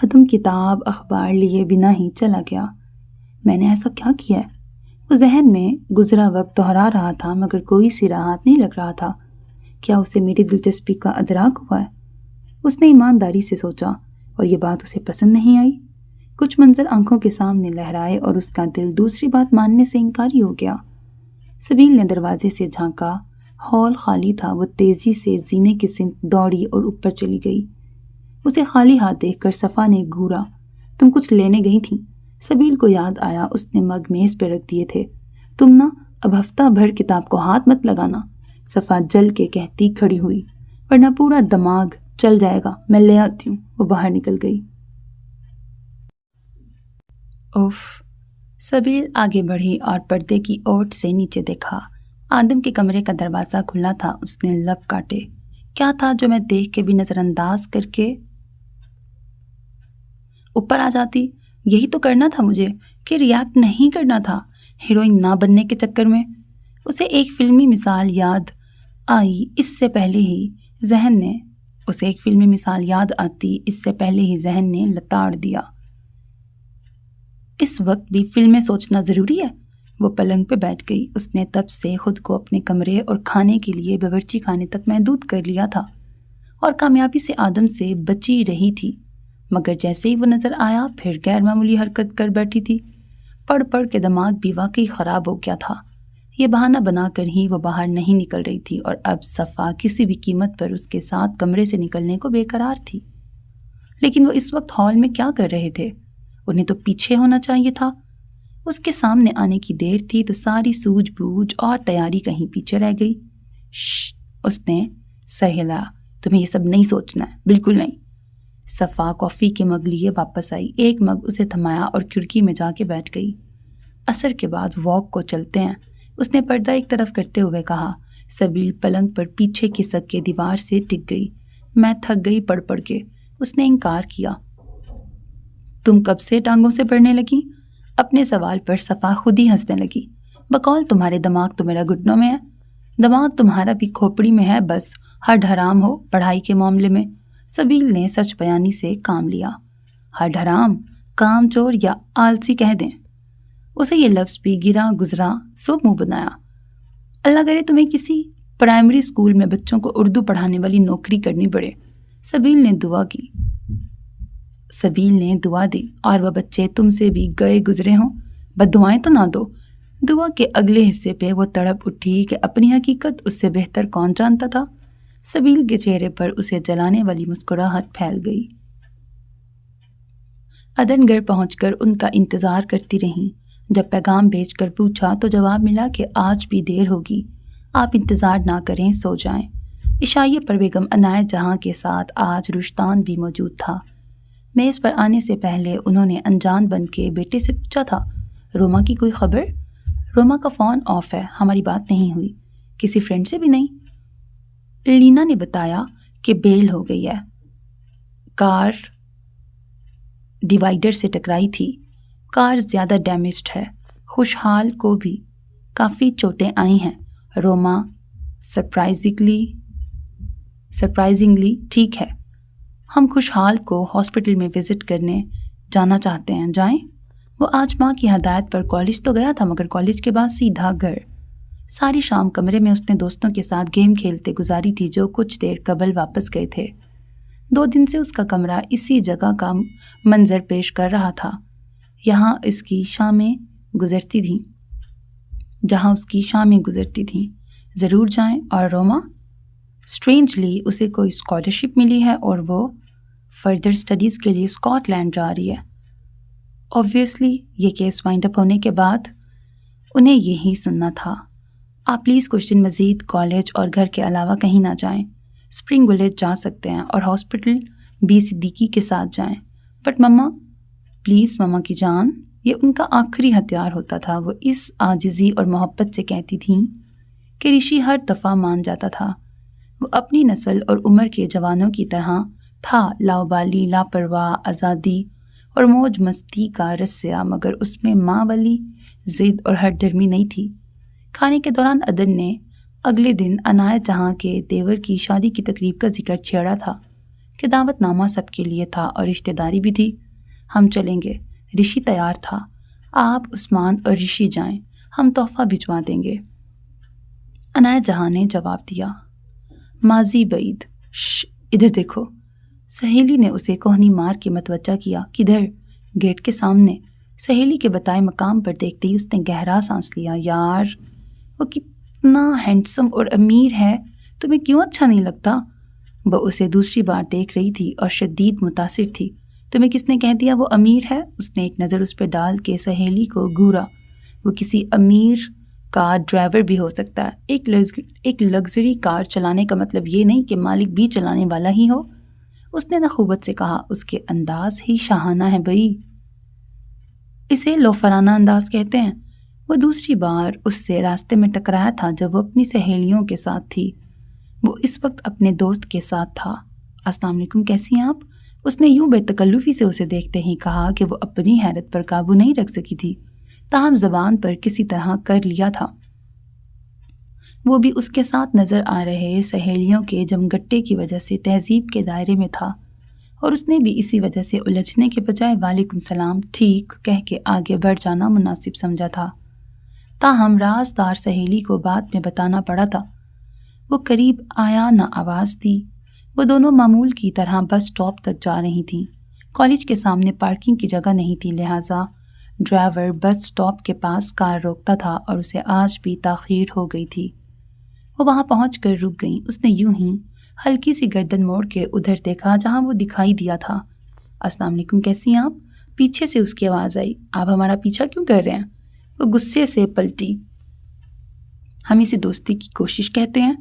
آدم کتاب اخبار لیے بنا ہی چلا گیا۔ میں نے ایسا کیا کیا ہے؟ وہ ذہن میں گزرا وقت دہرا رہا تھا مگر کوئی سی راحت نہیں لگ رہا تھا۔ کیا اسے میری دلچسپی کا ادراک ہوا ہے؟ اس نے ایمانداری سے سوچا اور یہ بات اسے پسند نہیں آئی۔ کچھ منظر آنکھوں کے سامنے لہرائے اور اس کا دل دوسری بات ماننے سے انکاری ہو گیا۔ سبیل نے دروازے سے جھانکا، ہال خالی تھا۔ وہ تیزی سے زینے کی سمت دوڑی اور اوپر چلی گئی۔ اسے خالی ہاتھ دیکھ کر صفا نے گھورا، تم کچھ لینے گئی تھی؟ سبیل کو یاد آیا، اس نے مگ میز پہ رکھ دیے تھے۔ تم نا اب ہفتہ بھر کتاب کو ہاتھ مت لگانا، صفا جل کے کہتی کھڑی ہوئی، ورنہ پورا دماغ چل جائے گا، میں لے آتی ہوں۔ وہ باہر نکل گئی۔ اف، سبیل آگے بڑھی اور پردے کی اوٹ سے نیچے دیکھا۔ آدم کے کمرے کا دروازہ کھلا تھا۔ اس نے لب کاٹے، کیا تھا جو میں دیکھ کے بھی نظر انداز کر کے اوپر آ جاتی؟ یہی تو کرنا تھا مجھے، کہ ریاکٹ نہیں کرنا تھا ہیروئن نہ بننے کے چکر میں۔ اسے ایک فلمی مثال یاد آئی، اس سے پہلے ہی ذہن نے لتاڑ دیا۔ اس وقت بھی فلمیں سوچنا ضروری ہے؟ وہ پلنگ پہ بیٹھ گئی۔ اس نے تب سے خود کو اپنے کمرے اور کھانے کے لیے باورچی خانے تک محدود کر لیا تھا اور کامیابی سے آدم سے بچی رہی تھی، مگر جیسے ہی وہ نظر آیا پھر غیر معمولی حرکت کر بیٹھی تھی۔ پڑھ پڑھ کے دماغ بھی واقعی خراب ہو گیا تھا۔ یہ بہانہ بنا کر ہی وہ باہر نہیں نکل رہی تھی اور اب صفا کسی بھی قیمت پر اس کے ساتھ کمرے سے نکلنے کو بے قرار تھی۔ لیکن وہ اس وقت ہال میں کیا کر رہے تھے؟ انہیں تو پیچھے ہونا چاہیے تھا۔ اس کے سامنے آنے کی دیر تھی تو ساری سوجھ بوجھ اور تیاری کہیں پیچھے رہ گئی۔ شش، اس نے سر ہلایا، تمہیں یہ سب نہیں سوچنا ہے، بالکل نہیں۔ صفا کافی کے مگ لیے واپس آئی، ایک مگ اسے تھمایا اور کھڑکی میں جا کے بیٹھ گئی۔ عصر کے بعد واک کو چلتے ہیں، اس نے پردہ ایک طرف کرتے ہوئے کہا۔ سبیل پلنگ پر پیچھے کھسک کے دیوار سے ٹک گئی۔ میں تھک گئی پڑھ پڑھ کے، اس نے انکار کیا۔ تم کب سے ٹانگوں سے پڑھنے لگی؟ اپنے سوال پر صفا خود ہی ہنسنے لگی۔ بقول تمہارے دماغ تو میرا گھٹنوں میں ہے، دماغ تمہارا بھی کھوپڑی میں ہے، بس ہڈ حرام ہو پڑھائی کے معاملے میں۔ سبیل نے سچ بیانی سے کام لیا۔ ہڈ حرام، کام چور یا آلسی کہہ دیں۔ اسے یہ لفظ بھی گرا گزرا سو منہ بنایا۔ اللہ کرے تمہیں کسی پرائمری اسکول میں بچوں کو اردو پڑھانے والی نوکری کرنی پڑے۔ سبیل نے دعا دی، اور وہ بچے تم سے بھی گئے گزرے ہوں، بددعائیں تو نہ دو۔ دعا کے اگلے حصے پہ وہ تڑپ اٹھی کہ اپنی حقیقت اس سے بہتر کون جانتا تھا۔ سبیل کے چہرے پر اسے جلانے والی مسکراہٹ پھیل گئی۔ عدن گھر پہنچ کر ان کا انتظار کرتی رہیں۔ جب پیغام بھیج کر پوچھا تو جواب ملا کہ آج بھی دیر ہوگی، آپ انتظار نہ کریں، سو جائیں۔ عشائیے پر بیگم عنایت جہاں کے ساتھ آج رشتان بھی موجود تھا۔ میز پر آنے سے پہلے انہوں نے انجان بن کے بیٹے سے پوچھا تھا، روما کی کوئی خبر؟ روما کا فون آف ہے، ہماری بات نہیں ہوئی۔ کسی فرینڈ سے بھی نہیں؟ لینا نے بتایا کہ بیل ہو گئی ہے، کار ڈیوائیڈر سے ٹکرائی تھی، کار زیادہ ڈیمیجڈ ہے۔ خوشحال کو بھی کافی چوٹیں آئی ہیں۔ روما سرپرائزنگلی ٹھیک ہے۔ ہم خوشحال کو ہاسپٹل میں وزٹ کرنے جانا چاہتے ہیں، جائیں؟ وہ آج ماں کی ہدایت پر کالج تو گیا تھا مگر کالج کے بعد سیدھا گھر۔ ساری شام کمرے میں اس نے دوستوں کے ساتھ گیم کھیلتے گزاری تھی جو کچھ دیر قبل واپس گئے تھے۔ 2 دن سے اس کا کمرہ اسی جگہ کا منظر پیش کر رہا تھا، جہاں اس کی شامیں گزرتی تھیں۔ ضرور جائیں۔ اور روما؟ اسٹرینجلی اسے کوئی اسکالرشپ ملی ہے اور وہ فردر اسٹڈیز کے لیے اسکاٹ لینڈ جا رہی ہے۔ اوبویسلی یہ کیس وائنڈ اپ ہونے کے بعد انہیں یہی سننا تھا۔ آپ پلیز کچھ دن مزید کالج اور گھر کے علاوہ کہیں نہ جائیں۔ اسپرنگ ولیج جا سکتے ہیں اور ہاسپٹل بی صدیقی کے ساتھ جائیں۔ بٹ مما، پلیز مما کی جان، یہ ان کا آخری ہتھیار ہوتا تھا۔ وہ اس عاجزی اور محبت سے کہتی تھیں کہ رشی ہر دفعہ مان جاتا تھا۔ وہ اپنی نسل اور عمر کے جوانوں کی طرح تھا، لاؤبالی، لاپرواہ، آزادی اور موج مستی کا رسیا، مگر اس میں ماں والی ضد اور ہر درمی نہیں تھی۔ کھانے کے دوران عدن نے اگلے دن عنایت جہاں کے دیور کی شادی کی تقریب کا ذکر چھیڑا تھا کہ دعوت نامہ سب کے لیے تھا اور رشتہ داری بھی تھی۔ ہم چلیں گے، رشی تیار تھا۔ آپ، عثمان اور رشی جائیں، ہم تحفہ بھجوا دیں گے۔ عنایت جہاں نے جواب دیا، ماضی بعید، ادھر دیکھو۔ سہیلی نے اسے کوہنی مار کے متوجہ کیا۔ کدھر؟ گیٹ کے سامنے۔ سہیلی کے بتائے مقام پر دیکھتے ہی اس نے گہرا سانس لیا۔ یار وہ کتنا ہینڈسم اور امیر ہے، تمہیں کیوں اچھا نہیں لگتا؟ وہ اسے دوسری بار دیکھ رہی تھی اور شدید متاثر تھی۔ تمہیں کس نے کہہ دیا وہ امیر ہے؟ اس نے ایک نظر اس پہ ڈال کے سہیلی کو گھورا۔ وہ کسی امیر کار ڈرائیور بھی ہو سکتا ہے۔ ایک لگژری کار چلانے کا مطلب یہ نہیں کہ مالک بھی چلانے والا ہی ہو۔ اس نے نخوت سے کہا، اس کے انداز ہی شاہانہ ہے بھئی، اسے لوفرانہ انداز کہتے ہیں۔ وہ دوسری بار اس سے راستے میں ٹکرایا تھا جب وہ اپنی سہیلیوں کے ساتھ تھی۔ وہ اس وقت اپنے دوست کے ساتھ تھا۔ السلام علیکم، کیسی ہیں آپ؟ اس نے یوں بے تکلفی سے اسے دیکھتے ہی کہا کہ وہ اپنی حیرت پر قابو نہیں رکھ سکی تھی، تاہم زبان پر کسی طرح کر لیا تھا۔ وہ بھی اس کے ساتھ نظر آ رہے سہیلیوں کے جمگٹے کی وجہ سے تہذیب کے دائرے میں تھا، اور اس نے بھی اسی وجہ سے الجھنے کے بجائے وعلیکم السلام ٹھیک کہہ کے آگے بڑھ جانا مناسب سمجھا تھا۔ تاہم رازدار سہیلی کو بعد میں بتانا پڑا تھا۔ وہ قریب آیا نہ آواز دی۔ وہ دونوں معمول کی طرح بس اسٹاپ تک جا رہی تھیں۔ کالج کے سامنے پارکنگ کی جگہ نہیں تھی، لہٰذا ڈرائیور بس اسٹاپ کے پاس کار روکتا تھا اور اسے آج بھی تاخیر ہو گئی تھی۔ وہ وہاں پہنچ کر رک گئی۔ اس نے یوں ہی ہلکی سی گردن موڑ کے ادھر دیکھا جہاں وہ دکھائی دیا تھا۔ السلام علیکم، کیسی ہیں آپ؟ پیچھے سے اس کی آواز آئی۔ آپ ہمارا پیچھا کیوں کر رہے ہیں؟ وہ غصے سے پلٹی۔ ہم اسے دوستی کی کوشش کہتے ہیں،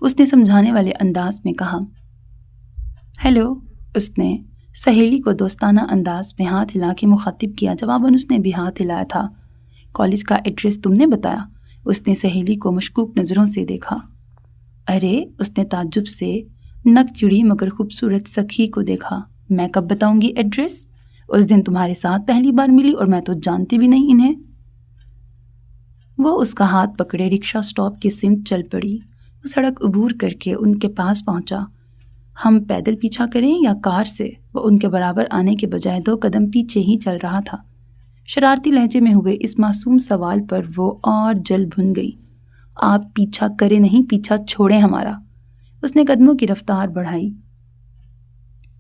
اس نے سمجھانے والے انداز میں کہا۔ ہیلو، اس نے سہیلی کو دوستانہ انداز میں ہاتھ ہلا کے مخاطب کیا۔ جواباً اس نے بھی ہاتھ ہلایا تھا۔ کالج کا ایڈریس تم نے بتایا؟ اس نے سہیلی کو مشکوک نظروں سے دیکھا۔ ارے، اس نے تعجب سے نک چڑی مگر خوبصورت سکھی کو دیکھا۔ میں کب بتاؤں گی ایڈریس؟ اس دن تمہارے ساتھ پہلی بار ملی اور میں تو جانتی بھی نہیں انہیں۔ وہ اس کا ہاتھ پکڑے رکشہ اسٹاپ کی سمت چل پڑی۔ وہ سڑک عبور کر کے ان کے پاس پہنچا۔ ہم پیدل پیچھا کریں یا کار سے؟ وہ ان کے برابر آنے کے بجائے 2 قدم پیچھے ہی چل رہا تھا۔ شرارتی لہجے میں ہوئے اس معصوم سوال پر وہ اور جل بھن گئی۔ آپ پیچھا کرے نہیں، پیچھا چھوڑیں ہمارا۔ اس نے قدموں کی رفتار بڑھائی۔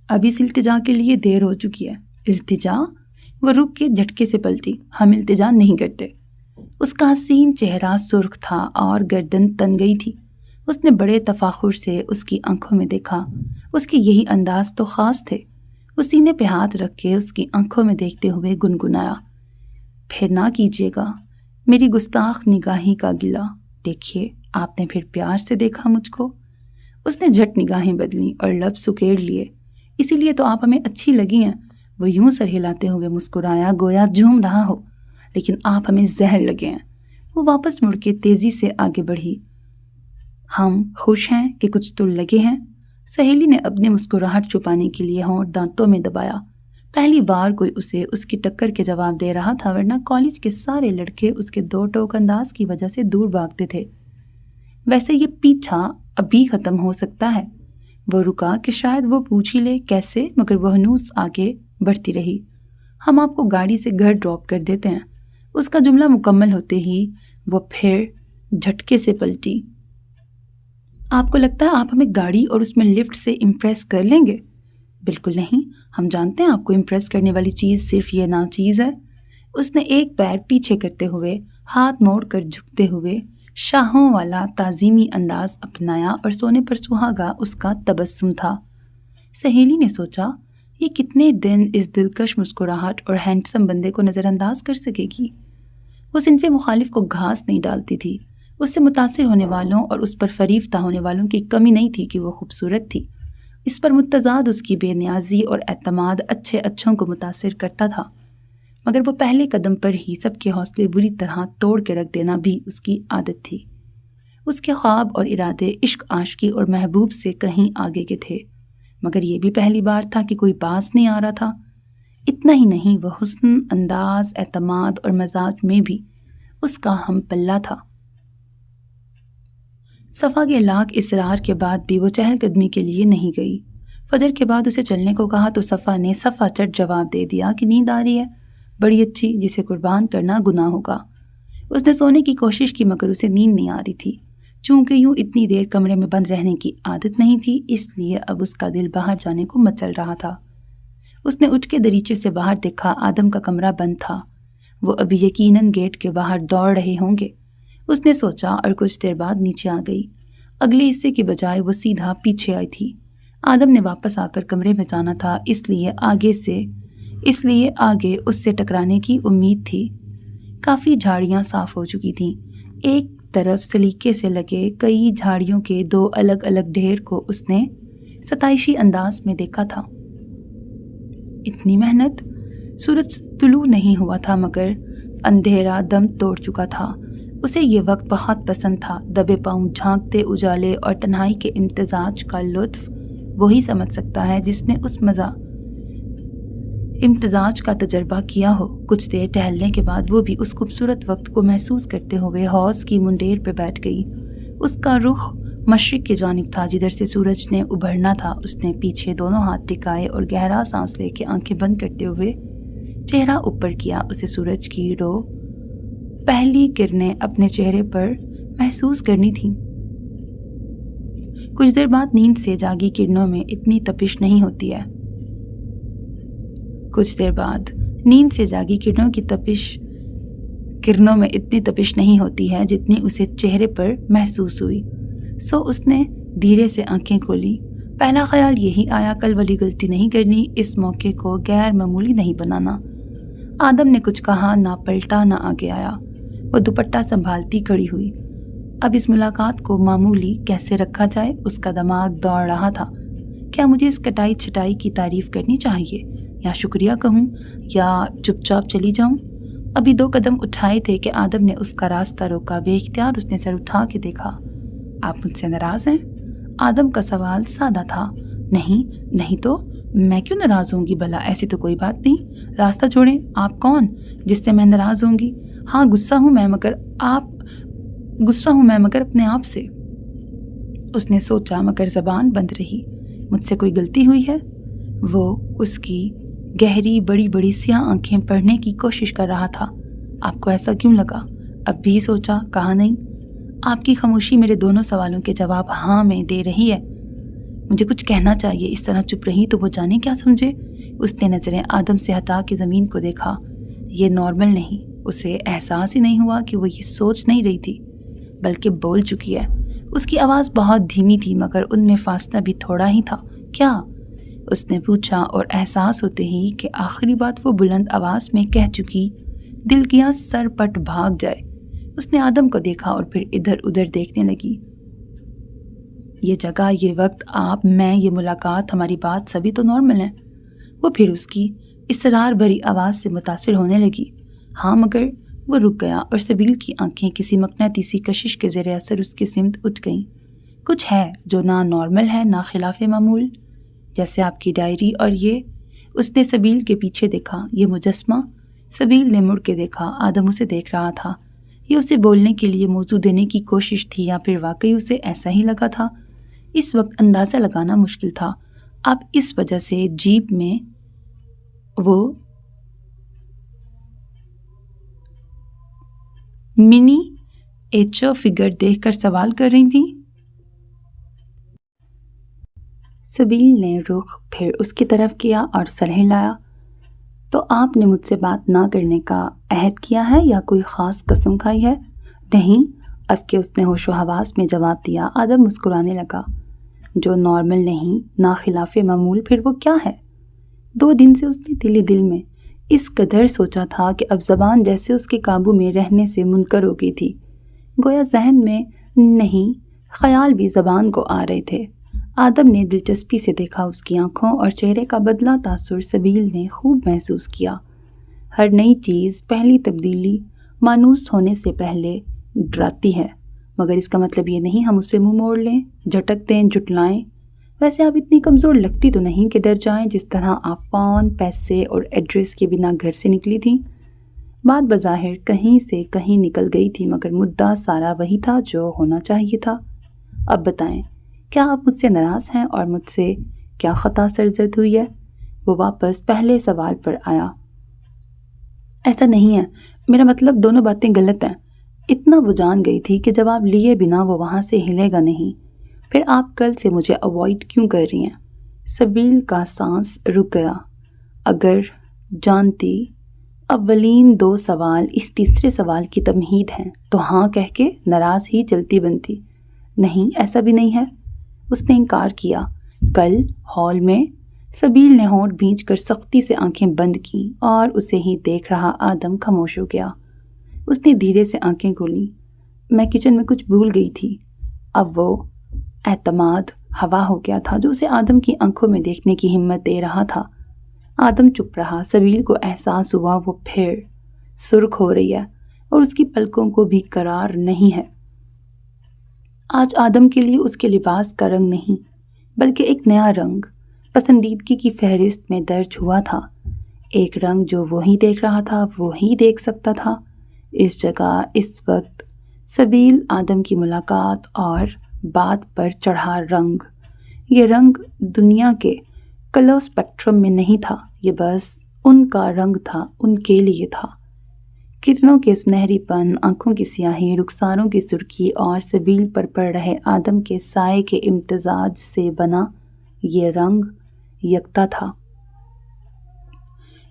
اب اس التجا کے لیے دیر ہو چکی ہے۔ التجا؟ وہ رک کے جھٹکے سے پلٹی۔ ہم التجا نہیں کرتے۔ اس کا حسین چہرہ سرخ تھا اور گردن تن گئی تھی۔ اس نے بڑے تفاخر سے اس کی آنکھوں میں دیکھا۔ اس کے یہی انداز تو خاص تھے۔ وہ سینے پہ ہاتھ رکھ کے اس کی آنکھوں میں دیکھتے ہوئے گنگنایا، پھر نہ کیجیے گا میری گستاخ نگاہی کا گلہ۔ دیکھیے، آپ نے پھر پیار سے دیکھا مجھ کو۔ اس نے جھٹ نگاہیں بدلیں اور لب سکیڑ لیے۔ اسی لیے تو آپ ہمیں اچھی لگی ہیں۔ وہ یوں سر ہلاتے ہوئے مسکرایا گویا جھوم رہا ہو۔ لیکن آپ ہمیں زہر لگے ہیں۔ وہ واپس مڑ کے تیزی سے آگے بڑھی۔ ہم خوش ہیں کہ کچھ تو لگے ہیں۔ سہیلی نے اپنی مسکراہٹ چھپانے کے لیے ہونٹ دانتوں میں دبایا۔ پہلی بار کوئی اسے اس کی ٹکر کے جواب دے رہا تھا، ورنہ کالج کے سارے لڑکے اس کے 2 ٹوک انداز کی وجہ سے دور بھاگتے تھے۔ ویسے یہ پیچھا ابھی ختم ہو سکتا ہے۔ وہ رکا کہ شاید وہ پوچھ ہی لے کیسے، مگر وہ ہنوز آگے بڑھتی رہی۔ ہم آپ کو گاڑی سے گھر ڈراپ کر دیتے ہیں۔ اس کا جملہ مکمل ہوتے ہی وہ پھر جھٹکے سے پلٹی۔ آپ کو لگتا ہے آپ ہمیں گاڑی اور اس میں لفٹ سے امپریس کر لیں گے؟ بالکل نہیں، ہم جانتے ہیں آپ کو امپریس کرنے والی چیز صرف یہ ناچیز ہے۔ اس نے ایک پیر پیچھے کرتے ہوئے ہاتھ موڑ کر جھکتے ہوئے شاہوں والا تعظیمی انداز اپنایا اور سونے پر سہاگا اس کا تبسم تھا۔ سہیلی نے سوچا، یہ کتنے دن اس دلکش مسکراہٹ اور ہینڈسم بندے کو نظر انداز کر سکے گی؟ وہ صنف مخالف کو گھاس نہیں ڈالتی تھی۔ اس سے متاثر ہونے والوں اور اس پر فریفتہ ہونے والوں کی کمی نہیں تھی کہ وہ خوبصورت تھی۔ اس پر متضاد اس کی بے نیازی اور اعتماد اچھے اچھوں کو متاثر کرتا تھا، مگر وہ پہلے قدم پر ہی سب کے حوصلے بری طرح توڑ کے رکھ دینا بھی اس کی عادت تھی۔ اس کے خواب اور ارادے عشق عاشقی اور محبوب سے کہیں آگے کے تھے، مگر یہ بھی پہلی بار تھا کہ کوئی پاس نہیں آ رہا تھا۔ اتنا ہی نہیں، وہ حسن، انداز، اعتماد اور مزاج میں بھی اس کا ہم پلہ تھا۔ صفا کے لاکھ اصرار کے بعد بھی وہ چہل قدمی کے لیے نہیں گئی۔ فجر کے بعد اسے چلنے کو کہا تو صفا نے صفا چٹ جواب دے دیا کہ نیند آ رہی ہے، بڑی اچھی، جسے قربان کرنا گناہ ہوگا۔ اس نے سونے کی کوشش کی مگر اسے نیند نہیں آ رہی تھی۔ چونکہ یوں اتنی دیر کمرے میں بند رہنے کی عادت نہیں تھی، اس لیے اب اس کا دل باہر جانے کو مچل رہا تھا۔ اس نے اٹھ کے دریچے سے باہر دیکھا، آدم کا کمرہ بند تھا۔ وہ ابھی یقیناً گیٹ کے باہر دوڑ رہے ہوں گے، اس نے سوچا اور کچھ دیر بعد نیچے آ گئی۔ اگلے حصے کی بجائے وہ سیدھا پیچھے آئی تھی۔ آدم نے واپس آ کر کمرے میں جانا تھا، اس لیے آگے اس سے ٹکرانے کی امید تھی۔ کافی جھاڑیاں صاف ہو چکی تھیں۔ ایک طرف سلیقے سے لگے کئی جھاڑیوں کے دو الگ الگ ڈھیر کو اس نے ستائشی انداز میں دیکھا تھا۔ اتنی محنت! سورج طلوع نہیں ہوا تھا مگر اندھیرا دم توڑ چکا تھا۔ اسے یہ وقت بہت پسند تھا۔ دبے پاؤں جھانکتے اجالے اور تنہائی کے امتزاج کا لطف وہی سمجھ سکتا ہے جس نے اس امتزاج کا تجربہ کیا ہو۔ کچھ دیر ٹہلنے کے بعد وہ بھی اس خوبصورت وقت کو محسوس کرتے ہوئے حوض کی منڈیر پہ بیٹھ گئی۔ اس کا رخ مشرق کی جانب تھا جدھر سے سورج نے ابھرنا تھا۔ اس نے پیچھے دونوں ہاتھ ٹکائے اور گہرا سانس لے کے آنکھیں بند کرتے ہوئے چہرہ اوپر کیا۔ اسے سورج کی پہلی کرنیں اپنے چہرے پر محسوس کرنی تھیں۔ کچھ دیر بعد نیند سے جاگی کرنوں میں اتنی تپش نہیں ہوتی ہے۔ جتنی اسے چہرے پر محسوس ہوئی۔ سو اس نے دھیرے سے آنکھیں کھولی۔ پہلا خیال یہی آیا، کل والی غلطی نہیں کرنی، اس موقع کو غیر معمولی نہیں بنانا۔ آدم نے کچھ کہا، نہ پلٹا نہ آگے آیا۔ وہ دوپٹہ سنبھالتی کھڑی ہوئی۔ اب اس ملاقات کو معمولی کیسے رکھا جائے؟ اس کا دماغ دوڑ رہا تھا۔ کیا مجھے اس کٹائی چھٹائی کی تعریف کرنی چاہیے، یا شکریہ کہوں، یا چپ چاپ چلی جاؤں؟ ابھی 2 قدم اٹھائے تھے کہ آدم نے اس کا راستہ روکا۔ بے اختیار اس نے سر اٹھا کے دیکھا۔ آپ مجھ سے ناراض ہیں؟ آدم کا سوال سادہ تھا۔ نہیں تو میں کیوں ناراض ہوں گی بھلا؟ ایسی تو کوئی بات نہیں۔ راستہ چھوڑیں، آپ کون جس سے میں ناراض ہوں گی؟ ہاں غصہ ہوں میں مگر اپنے آپ سے۔ اس نے سوچا مگر زبان بند رہی۔ مجھ سے کوئی غلطی ہوئی ہے؟ وہ اس کی گہری بڑی بڑی سیاہ آنکھیں پڑھنے کی کوشش کر رہا تھا۔ آپ کو ایسا کیوں لگا؟ اب بھی سوچا، کہا نہیں۔ آپ کی خاموشی میرے دونوں سوالوں کے جواب ہاں میں دے رہی ہے۔ مجھے کچھ کہنا چاہیے، اس طرح چپ رہی تو وہ جانے کیا سمجھے؟ اس نے نظریں آدم سے ہٹا کے زمین کو دیکھا۔ یہ نارمل نہیں۔ اسے احساس ہی نہیں ہوا کہ وہ یہ سوچ نہیں رہی تھی بلکہ بول چکی ہے۔ اس کی آواز بہت دھیمی تھی مگر ان میں فاصلہ بھی تھوڑا ہی تھا۔ کیا؟ اس نے پوچھا اور احساس ہوتے ہی کہ آخری بات وہ بلند آواز میں کہہ چکی، دل کیا سر پٹ بھاگ جائے۔ اس نے آدم کو دیکھا اور پھر ادھر ادھر دیکھنے لگی۔ یہ جگہ، یہ وقت، آپ، میں، یہ ملاقات، ہماری بات، سبھی تو نارمل ہیں۔ وہ پھر اس کی اصرار بھری آواز سے متاثر ہونے لگی۔ ہاں مگر وہ رک گیا اور سبیل کی آنکھیں کسی مقناطیسی کشش کے زیر اثر اس کی سمت اٹھ گئیں۔ کچھ ہے جو نہ نارمل ہے نہ خلاف معمول، جیسے آپ کی ڈائری اور یہ۔ اس نے سبیل کے پیچھے دیکھا۔ یہ مجسمہ؟ سبیل نے مڑ کے دیکھا۔ آدم اسے دیکھ رہا تھا۔ یہ اسے بولنے کے لیے موضوع دینے کی کوشش تھی یا پھر واقعی اسے ایسا ہی لگا تھا؟ اس وقت اندازہ لگانا مشکل تھا۔ اب اس وجہ سے جیپ میں وہ منی ایچر فگر دیکھ کر سوال کر رہی تھی۔ سبیل نے رخ پھر اس کی طرف کیا اور سر ہلایا۔ تو آپ نے مجھ سے بات نہ کرنے کا عہد کیا ہے یا کوئی خاص قسم کھائی ہے؟ نہیں، اب کہ اس نے ہوش و حواس میں جواب دیا، آدم مسکرانے لگا۔ جو نارمل نہیں، نہ خلاف معمول، پھر وہ کیا ہے؟ 2 دن سے اس نے دل میں اس قدر سوچا تھا کہ اب زبان جیسے اس کے قابو میں رہنے سے منکر ہو گئی تھی۔ گویا ذہن میں نہیں، خیال بھی زبان کو آ رہے تھے۔ آدم نے دلچسپی سے دیکھا۔ اس کی آنکھوں اور چہرے کا بدلہ تاثر سبیل نے خوب محسوس کیا۔ ہر نئی چیز، پہلی تبدیلی مانوس ہونے سے پہلے ڈراتی ہے، مگر اس کا مطلب یہ نہیں ہم اسے منہ موڑ لیں، جھٹک دیں، جھٹلائیں۔ ویسے آپ اتنی کمزور لگتی تو نہیں کہ ڈر جائیں، جس طرح آپ فون، پیسے اور ایڈریس کے بنا گھر سے نکلی تھیں۔ بات بظاہر کہیں سے کہیں نکل گئی تھی مگر مدعا سارا وہی تھا جو ہونا چاہیے تھا۔ اب بتائیں، کیا آپ مجھ سے ناراض ہیں اور مجھ سے کیا خطا سرزد ہوئی ہے؟ وہ واپس پہلے سوال پر آیا۔ ایسا نہیں ہے، میرا مطلب دونوں باتیں غلط ہیں۔ اتنا وہ جان گئی تھی کہ جواب لیے بنا وہ وہاں سے ہلے گا نہیں۔ پھر آپ کل سے مجھے اوائڈ کیوں کر رہی ہیں؟ سبیل کا سانس رک گیا۔ اگر جانتی اولین 2 سوال اس تیسرے سوال کی تمہید ہیں تو ہاں کہہ کے ناراض ہی چلتی بنتی۔ نہیں، ایسا بھی نہیں ہے، اس نے انکار کیا۔ کل ہال میں سبیل نے ہونٹ بھینچ کر سختی سے آنکھیں بند کیں اور اسے ہی دیکھ رہا آدم خاموش ہو گیا۔ اس نے دھیرے سے آنکھیں کھولیں۔ میں کچن میں کچھ بھول گئی تھی۔ اب وہ اعتماد ہوا ہو گیا تھا جو اسے آدم کی آنکھوں میں دیکھنے کی ہمت دے رہا تھا۔ آدم چپ رہا۔ سبیل کو احساس ہوا وہ پھر سرخ ہو رہی ہے اور اس کی پلکوں کو بھی قرار نہیں ہے۔ آج آدم کے لیے اس کے لباس کا رنگ نہیں بلکہ ایک نیا رنگ پسندیدگی کی فہرست میں درج ہوا تھا۔ ایک رنگ جو وہی دیکھ رہا تھا، وہی دیکھ سکتا تھا۔ اس جگہ، اس وقت، سبیل، آدم کی ملاقات اور بات پر چڑھا رنگ۔ یہ رنگ دنیا کے کلر اسپیکٹرم میں نہیں تھا، یہ بس ان کا رنگ تھا، ان کے لیے تھا۔ کرنوں کے سنہری پن، آنکھوں کی سیاہی، رخساروں کی سرخی اور سبیل پر پڑ رہے آدم کے سائے کے امتزاج سے بنا یہ رنگ یکتا تھا۔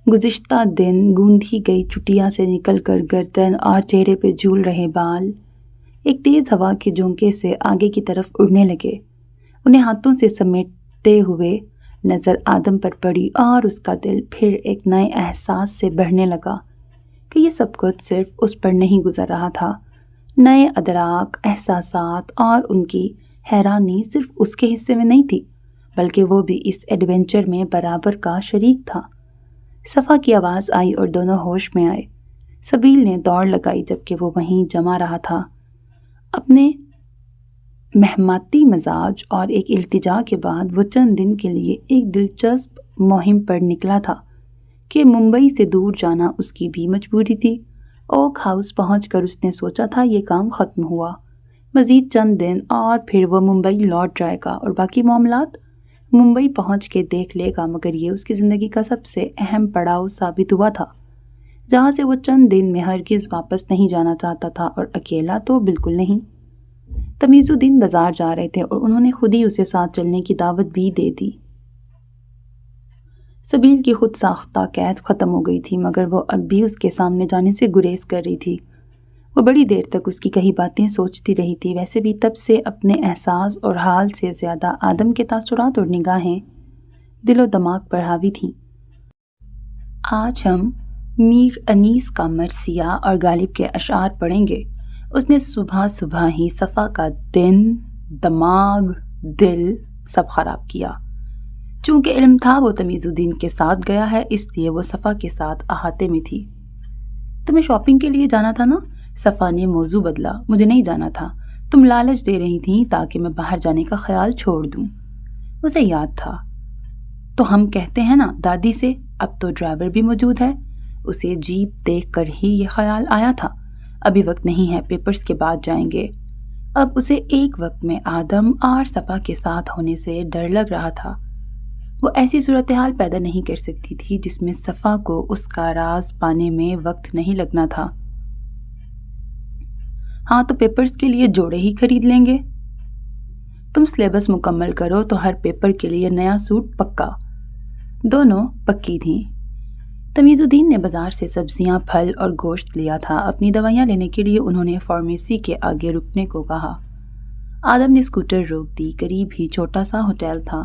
گزشتہ دن گوندھی گئی چٹیا سے نکل کر گردن اور چہرے پہ جھول رہے بال ایک تیز ہوا کے جھونکے سے آگے کی طرف اڑنے لگے۔ انہیں ہاتھوں سے سمیٹتے ہوئے نظر آدم پر پڑی اور اس کا دل پھر ایک نئے احساس سے بڑھنے لگا کہ یہ سب کچھ صرف اس پر نہیں گزر رہا تھا۔ نئے ادراک، احساسات اور ان کی حیرانی صرف اس کے حصے میں نہیں تھی بلکہ وہ بھی اس ایڈونچر میں برابر کا شریک تھا۔ صفا کی آواز آئی اور دونوں ہوش میں آئے۔ سبیل نے دوڑ لگائی جبکہ وہ وہیں جمع رہا تھا۔ اپنے مہماتی مزاج اور ایک التجا کے بعد وہ چند دن کے لیے ایک دلچسپ مہم پر نکلا تھا کہ ممبئی سے دور جانا اس کی بھی مجبوری تھی۔ اوک ہاؤس پہنچ کر اس نے سوچا تھا یہ کام ختم ہوا، مزید چند دن اور پھر وہ ممبئی لوٹ جائے گا اور باقی معاملات ممبئی پہنچ کے دیکھ لے گا۔ مگر یہ اس کی زندگی کا سب سے اہم پڑاؤ ثابت ہوا تھا جہاں سے وہ چند دن میں ہرگز واپس نہیں جانا چاہتا تھا، اور اکیلا تو بالکل نہیں۔ تمیز الدین بازار جا رہے تھے اور انہوں نے خود ہی اسے ساتھ چلنے کی دعوت بھی دے دی۔ سبیل کی خود ساختہ قید ختم ہو گئی تھی مگر وہ اب بھی اس کے سامنے جانے سے گریز کر رہی تھی۔ وہ بڑی دیر تک اس کی کہی باتیں سوچتی رہی تھی۔ ویسے بھی تب سے اپنے احساس اور حال سے زیادہ آدم کے تاثرات اور نگاہیں دل و دماغ پر حاوی تھیں۔ آج ہم میر انیس کا مرثیہ اور غالب کے اشعار پڑھیں گے۔ اس نے صبح صبح ہی صفا کا دن، دماغ، دل سب خراب کیا۔ چونکہ علم تھا وہ تمیز الدین کے ساتھ گیا ہے، اس لیے وہ صفا کے ساتھ احاطے میں تھی۔ تمہیں شاپنگ کے لیے جانا تھا نا؟ صفا نے موضوع بدلا۔ مجھے نہیں جانا تھا، تم لالچ دے رہی تھیں تاکہ میں باہر جانے کا خیال چھوڑ دوں۔ اسے یاد تھا، تو ہم کہتے ہیں نا دادی سے، اب تو ڈرائیور بھی موجود ہے۔ اسے جیپ دیکھ کر ہی یہ خیال آیا تھا۔ ابھی وقت نہیں ہے، پیپرز کے بعد جائیں گے۔ اب اسے ایک وقت میں آدم اور صفا کے ساتھ ہونے سے ڈر لگ رہا تھا۔ وہ ایسی صورتحال پیدا نہیں کر سکتی تھی جس میں صفا کو اس کا راز پانے میں وقت نہیں لگنا تھا۔ ہاں تو پیپرز کے لیے جوڑے ہی خرید لیں گے۔ تم سلیبس مکمل کرو تو ہر پیپر کے لیے نیا سوٹ پکا۔ دونوں پکی تھیں۔ تمیز الدین نے بازار سے سبزیاں، پھل اور گوشت لیا تھا۔ اپنی دوائیاں لینے کے لیے انہوں نے فارمیسی کے آگے رکنے کو کہا۔ آدم نے اسکوٹر روک دی۔ قریب ہی چھوٹا سا ہوٹل تھا۔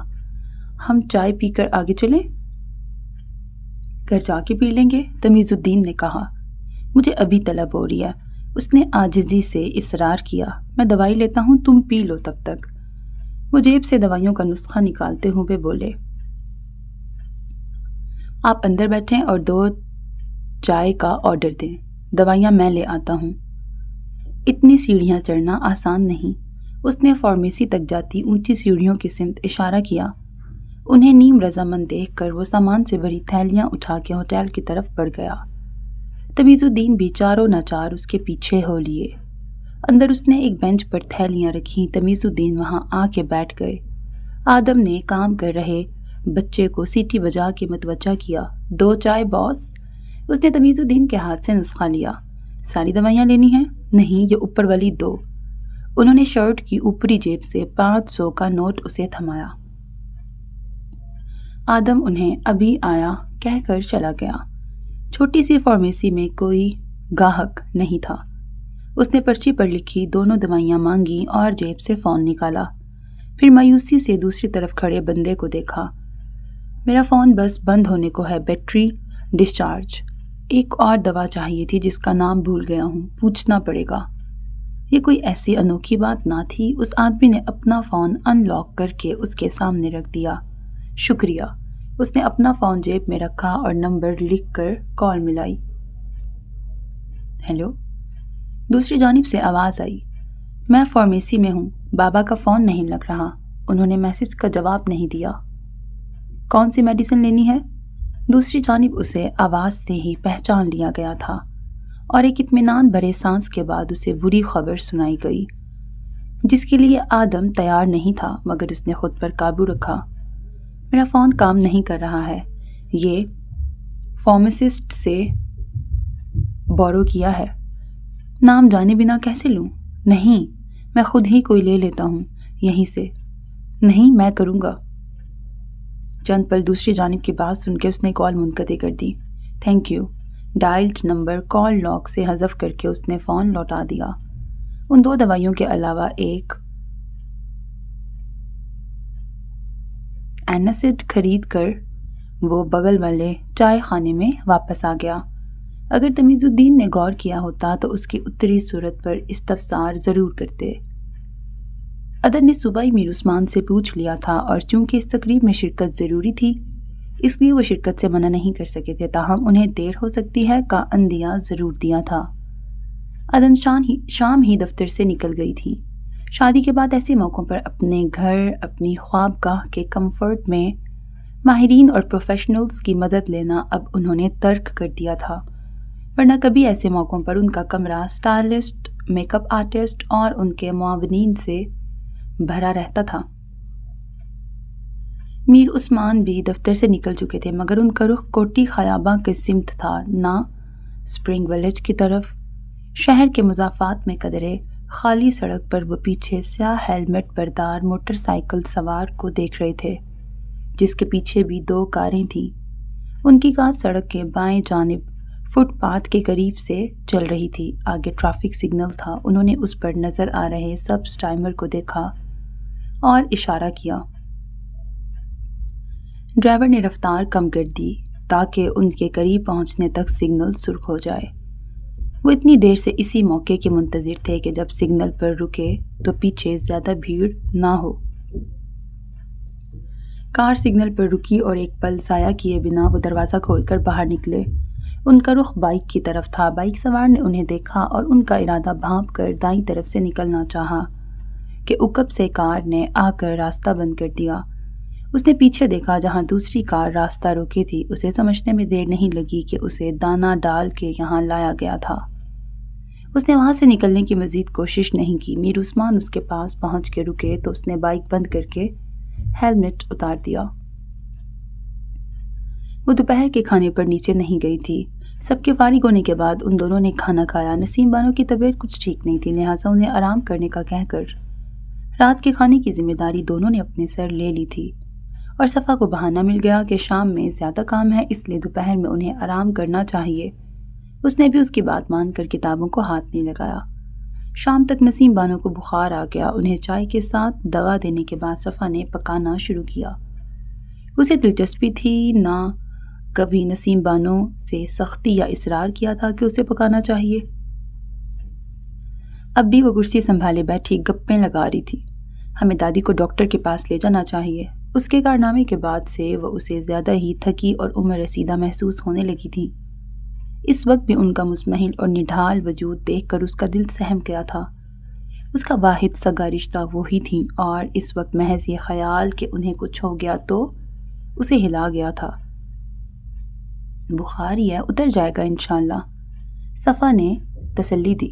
ہم چائے پی کر آگے چلیں؟ گھر جا کے پی لیں گے، تمیز الدین نے کہا۔ مجھے ابھی طلب ہو رہی ہے، اس نے عاجزی سے اصرار کیا۔ میں دوائی لیتا ہوں، تم پی لو تب تک۔ وہ جیب سے دوائیوں کا نسخہ نکالتے ہوئے بولے۔ آپ اندر بیٹھیں اور 2 چائے کا آرڈر دیں، دوائیاں میں لے آتا ہوں۔ اتنی سیڑھیاں چڑھنا آسان نہیں۔ اس نے فارمیسی تک جاتی اونچی سیڑھیوں کی سمت اشارہ کیا۔ انہیں نیم رضامند دیکھ کر وہ سامان سے بھری تھیلیاں اٹھا کے ہوٹل کی طرف بڑھ گیا۔ تمیز الدین بھی چاروں ناچار اس کے پیچھے ہو لیے۔ اندر اس نے ایک بینچ پر تھیلیاں رکھیں۔ تمیز الدین وہاں آ کے بیٹھ گئے۔ آدم نے کام کر رہے بچے کو سیٹی بجا کے متوجہ کیا۔ 2 چائے باس؟ اس نے تمیز الدین کے ہاتھ سے نسخہ لیا۔ ساری دوائیاں لینی ہیں؟ نہیں، یہ اوپر والی 2۔ انہوں نے شرٹ کی اوپری جیب سے 500 کا نوٹ اسے تھمایا۔ آدم انہیں ابھی آیا کہہ کر چلا گیا۔ چھوٹی سی فارمیسی میں کوئی گاہک نہیں تھا۔ اس نے پرچی پر لکھی 2 دوائیاں مانگی اور جیب سے فون نکالا۔ پھر مایوسی سے دوسری طرف کھڑے بندے کو دیکھا۔ میرا فون بس بند ہونے کو ہے، بیٹری ڈسچارج۔ ایک اور دوا چاہیے تھی جس کا نام بھول گیا ہوں، پوچھنا پڑے گا۔ یہ کوئی ایسی انوکھی بات نہ تھی۔ اس آدمی نے اپنا فون ان لاک کر کے اس کے سامنے رکھ دیا۔ شکریہ۔ اس نے اپنا فون جیب میں رکھا اور نمبر لکھ کر کال ملائی۔ ہیلو؟ دوسری جانب سے آواز آئی۔ میں فارمیسی میں ہوں، بابا کا فون نہیں لگ رہا۔ انہوں نے میسج کا جواب نہیں دیا۔ کون سی میڈیسن لینی ہے؟ دوسری جانب اسے آواز سے ہی پہچان لیا گیا تھا اور ایک اطمینان بھرے سانس کے بعد اسے بری خبر سنائی گئی جس کے لیے آدم تیار نہیں تھا، مگر اس نے خود پر قابو رکھا۔ میرا فون کام نہیں کر رہا ہے، یہ فارماسسٹ سے بورو کیا ہے۔ نام جانے بنا کیسے لوں؟ نہیں، میں خود ہی کوئی لے لیتا ہوں یہیں سے۔ نہیں، میں کروں گا۔ چند پل دوسری جانب کی بات سن کے اس نے کال منقطع کر دی۔ Thank you. Dialled number call log سے حذف کر کے اس نے فون لوٹا دیا۔ ان 2 دوائیوں کے علاوہ ایک ایناسڈ خرید کر وہ بغل والے چائے خانے میں واپس آ گیا۔ اگر تمیز الدین نے غور کیا ہوتا تو اس کی اتری صورت پر استفسار ضرور کرتے۔ ادر نے صبح ہی میر عثمان سے پوچھ لیا تھا اور چونکہ اس تقریب میں شرکت ضروری تھی اس لیے وہ شرکت سے منع نہیں کر سکے تھے، تاہم انہیں دیر ہو سکتی ہے کا اندیہ ضرور دیا تھا۔ ادن شام ہی دفتر سے نکل گئی تھی۔ شادی کے بعد ایسے موقعوں پر اپنے گھر، اپنی خوابگاہ کے کمفرٹ میں ماہرین اور پروفیشنلز کی مدد لینا اب انہوں نے ترک کر دیا تھا، ورنہ کبھی ایسے موقعوں پر ان کا کمرہ سٹائلسٹ، میک اپ آرٹسٹ اور ان کے معاونین سے بھرا رہتا تھا۔ میر عثمان بھی دفتر سے نکل چکے تھے، مگر ان کا رخ کوٹی خیاباں کے سمت تھا، نہ سپرنگ ویلج کی طرف۔ شہر کے مضافات میں قدرے خالی سڑک پر وہ پیچھے سیاہ ہیلمٹ بردار موٹر سائیکل سوار کو دیکھ رہے تھے جس کے پیچھے بھی 2 کاریں تھیں۔ ان کی کار سڑک کے بائیں جانب فٹ پاتھ کے قریب سے چل رہی تھی۔ آگے ٹریفک سگنل تھا۔ انہوں نے اس پر نظر آ رہے سب ٹائمر کو دیکھا اور اشارہ کیا۔ ڈرائیور نے رفتار کم کر دی تاکہ ان کے قریب پہنچنے تک سگنل سرخ ہو جائے۔ وہ اتنی دیر سے اسی موقع کے منتظر تھے کہ جب سگنل پر رکے تو پیچھے زیادہ بھیڑ نہ ہو۔ کار سگنل پر رکی اور ایک پل ضائع کیے بنا وہ دروازہ کھول کر باہر نکلے۔ ان کا رخ بائک کی طرف تھا۔ بائک سوار نے انہیں دیکھا اور ان کا ارادہ بھانپ کر دائیں طرف سے نکلنا چاہا کہ عقب سے کار نے آ کر راستہ بند کر دیا۔ اس نے پیچھے دیکھا جہاں دوسری کار راستہ روکے تھی۔ اسے سمجھنے میں دیر نہیں لگی کہ اسے دانہ ڈال کے یہاں لایا گیا تھا۔ اس نے وہاں سے نکلنے کی مزید کوشش نہیں کی۔ میر عثمان اس کے پاس پہنچ کے رکے تو اس نے بائک بند کر کے ہیلمٹ اتار دیا۔ وہ دوپہر کے کھانے پر نیچے نہیں گئی تھی۔ سب کے فارغ ہونے کے بعد ان دونوں نے کھانا کھایا۔ نسیم بانو کی طبیعت کچھ ٹھیک نہیں تھی، لہٰذا انہیں آرام کرنے کا کہہ کر رات کے کھانے کی ذمہ داری دونوں نے اپنے سر لے لی تھی، اور صفا کو بہانہ مل گیا کہ شام میں زیادہ کام ہے اس لیے دوپہر میں انہیں آرام کرنا چاہیے۔ اس نے بھی اس کی بات مان کر کتابوں کو ہاتھ نہیں لگایا۔ شام تک نسیم بانو کو بخار آ گیا۔ انہیں چائے کے ساتھ دوا دینے کے بعد صفا نے پکانا شروع کیا۔ اسے دلچسپی تھی نہ کبھی نسیم بانو سے سختی یا اصرار کیا تھا کہ اسے پکانا چاہیے۔ اب بھی وہ کرسی سنبھالے بیٹھی گپیں لگا رہی تھی۔ ہمیں دادی کو ڈاکٹر کے پاس لے جانا چاہیے۔ اس کے کارنامے کے بعد سے وہ اسے زیادہ ہی تھکی اور عمر رسیدہ محسوس ہونے لگی تھی۔ اس وقت بھی ان کا مزمحل اور نڈھال وجود دیکھ کر اس کا دل سہم گیا تھا۔ اس کا واحد سگا رشتہ وہی تھی اور اس وقت محض یہ خیال کہ انہیں کچھ ہو گیا تو اسے ہلا گیا تھا۔ بخار ہی ہے، اتر جائے گا انشاءاللہ، صفا نے تسلی دی۔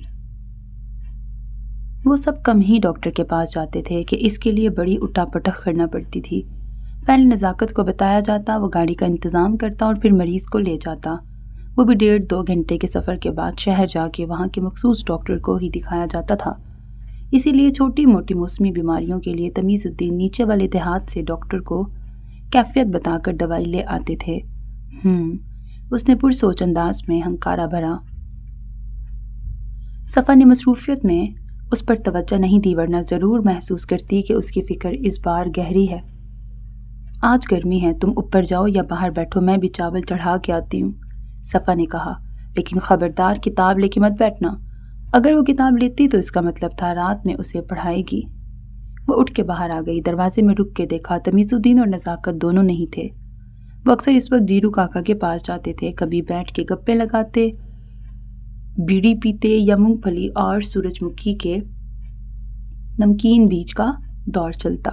وہ سب کم ہی ڈاکٹر کے پاس جاتے تھے کہ اس کے لیے بڑی اٹا پٹک کرنا پڑتی تھی۔ پہلے نزاکت کو بتایا جاتا، وہ گاڑی کا انتظام کرتا اور پھر مریض کو لے جاتا۔ وہ بھی 1.5-2 گھنٹے کے سفر کے بعد شہر جا کے وہاں کے مخصوص ڈاکٹر کو ہی دکھایا جاتا تھا۔ اسی لیے چھوٹی موٹی موسمی بیماریوں کے لیے تمیز الدین نیچے والے دیہات سے ڈاکٹر کو کیفیت بتا کر دوائی لے آتے تھے۔ اس نے پرسوچ انداز میں ہنکارا بھرا۔ صفا نے مصروفیت میں اس پر توجہ نہیں دی، ورنہ ضرور محسوس کرتی کہ اس کی فکر اس بار گہری ہے۔ آج گرمی ہے، تم اوپر جاؤ یا باہر بیٹھو، میں بھی چاول چڑھا کے آتی ہوں، صفا نے کہا، لیکن خبردار کتاب لے کے مت بیٹھنا۔ اگر وہ کتاب لیتی تو اس کا مطلب تھا رات میں اسے پڑھائے گی۔ وہ اٹھ کے باہر آ گئی، دروازے میں رک کے دیکھا تمیز الدین اور نزاکت دونوں نہیں تھے۔ وہ اکثر اس وقت جیرو کاکا کے پاس جاتے تھے، کبھی بیٹھ کے گپے لگاتے، بیڑی پیتے یا مونگ پھلی اور سورج مکھی کے نمکین بیج کا دور چلتا۔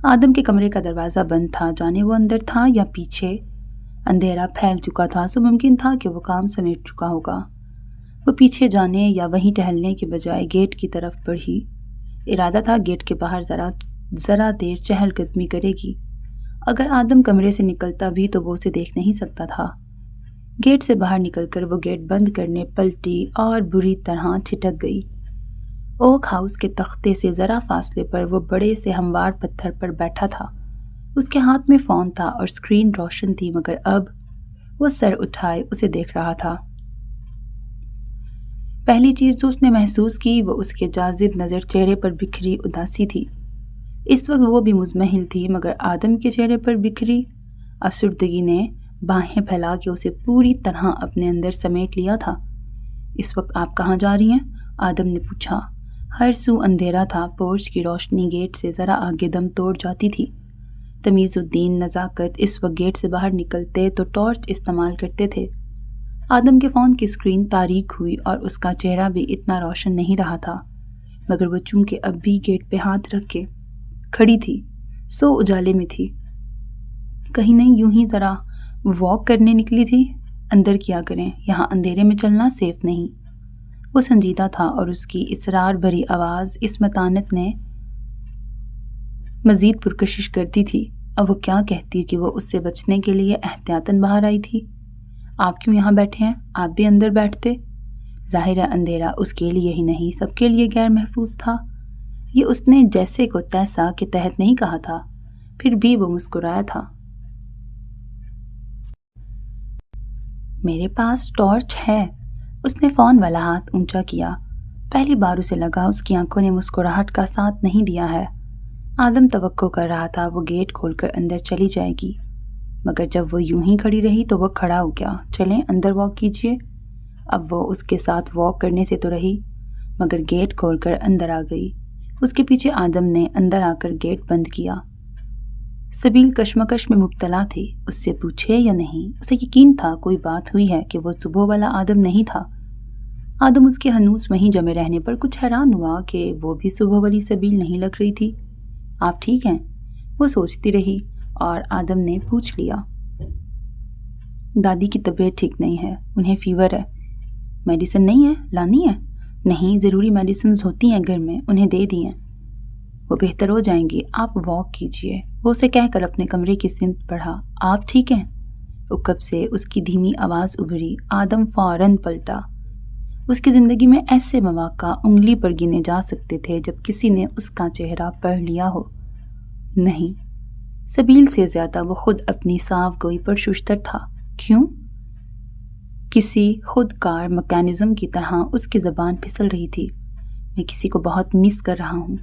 آدم کے کمرے کا دروازہ بند تھا، جانے وہ اندر تھا یا پیچھے۔ اندھیرا پھیل چکا تھا، سو ممکن تھا کہ وہ کام سمیٹ چکا ہوگا۔ وہ پیچھے جانے یا وہیں ٹہلنے کے بجائے گیٹ کی طرف بڑھی۔ ارادہ تھا گیٹ کے باہر ذرا دیر چہل قدمی کرے گی۔ اگر آدم کمرے سے نکلتا بھی تو وہ اسے دیکھ نہیں سکتا تھا۔ گیٹ سے باہر نکل کر وہ گیٹ بند کرنے پلٹی اور بری طرح چھٹک گئی۔ اوک ہاؤس کے تختے سے ذرا فاصلے پر وہ بڑے سے ہموار پتھر پر بیٹھا تھا۔ اس کے ہاتھ میں فون تھا اور اسکرین روشن تھی، مگر اب وہ سر اٹھائے اسے دیکھ رہا تھا۔ پہلی چیز جو اس نے محسوس کی وہ اس کے جاذب نظر چہرے پر بکھری اداسی تھی۔ اس وقت وہ بھی مضمحل تھی، مگر آدم کے چہرے پر بکھری افسردگی نے باہیں پھیلا کے اسے پوری طرح اپنے اندر سمیٹ لیا تھا۔ اس وقت آپ کہاں جا رہی ہیں؟ آدم نے پوچھا۔ ہر سو اندھیرا تھا، پورچ کی روشنی گیٹ سے ذرا آگے دم توڑ جاتی تھی۔ تمیز الدین، نزاکت اس وقت گیٹ سے باہر نکلتے تو ٹارچ استعمال کرتے تھے۔ آدم کے فون کی اسکرین تاریک ہوئی اور اس کا چہرہ بھی اتنا روشن نہیں رہا تھا، مگر وہ چونکہ اب بھی گیٹ پہ ہاتھ رکھ کے کھڑی تھی، سو اجالے میں تھی۔ کہیں نہیں یوں ہی ذرا واک کرنے نکلی تھی؟ اندر کیا کریں، یہاں اندھیرے میں چلنا سیف نہیں۔ وہ سنجیدہ تھا اور اس کی اصرار بھری آواز اس متانت نے مزید پرکشش کرتی تھی۔ اب وہ کیا کہتی کہ وہ اس سے بچنے کے لیے احتیاطاً باہر آئی تھی۔ آپ کیوں یہاں بیٹھے ہیں؟ آپ بھی اندر بیٹھتے۔ ظاہر ہے اندھیرا اس کے لیے ہی نہیں سب کے لیے غیر محفوظ تھا۔ یہ اس نے جیسے کو تیسا کے تحت نہیں کہا تھا، پھر بھی وہ مسکرایا تھا۔ میرے پاس ٹارچ ہے۔ اس نے فون والا ہاتھ اونچا کیا۔ پہلی بار اسے لگا اس کی آنکھوں نے مسکراہٹ کا ساتھ نہیں دیا ہے۔ آدم توقع کر رہا تھا وہ گیٹ کھول کر اندر چلی جائے گی، مگر جب وہ یوں ہی کھڑی رہی تو وہ کھڑا ہو گیا۔ چلیں اندر واک کیجیے۔ اب وہ اس کے ساتھ واک کرنے سے تو رہی، مگر گیٹ کھول کر اندر آ گئی۔ اس کے پیچھے آدم نے اندر آ کر گیٹ بند کیا۔ سبیل کشمکش میں مبتلا تھی، اس سے پوچھے یا نہیں۔ اسے یقین تھا کوئی بات ہوئی ہے کہ وہ صبح والا آدم نہیں تھا۔ آدم اس کے ہنوز وہیں جمے رہنے پر کچھ حیران ہوا کہ وہ بھی صبح والی سبیل نہیں لگ رہی تھی۔ آپ ٹھیک ہیں؟ وہ سوچتی رہی اور آدم نے پوچھ لیا۔ دادی کی طبیعت ٹھیک نہیں ہے، انہیں فیور ہے۔ میڈیسن نہیں ہے؟ لانی ہے؟ نہیں، ضروری میڈیسنز ہوتی ہیں گھر میں، انہیں دے دی ہیں، وہ بہتر ہو جائیں گی، آپ واک کیجئے۔ وہ اسے کہہ کر اپنے کمرے کی سمت بڑھا۔ آپ ٹھیک ہیں؟ اکب سے اس کی دھیمی آواز ابھری۔ آدم فوراً پلٹا۔ اس کی زندگی میں ایسے مواقع انگلی پر گنے جا سکتے تھے جب کسی نے اس کا چہرہ پڑھ لیا ہو۔ نہیں، سبیل سے زیادہ وہ خود اپنی صاف گوئی پر ششتر تھا۔ کیوں؟ کسی خود کار میکانزم کی طرح اس کی زبان پھسل رہی تھی۔ میں کسی کو بہت مس کر رہا ہوں۔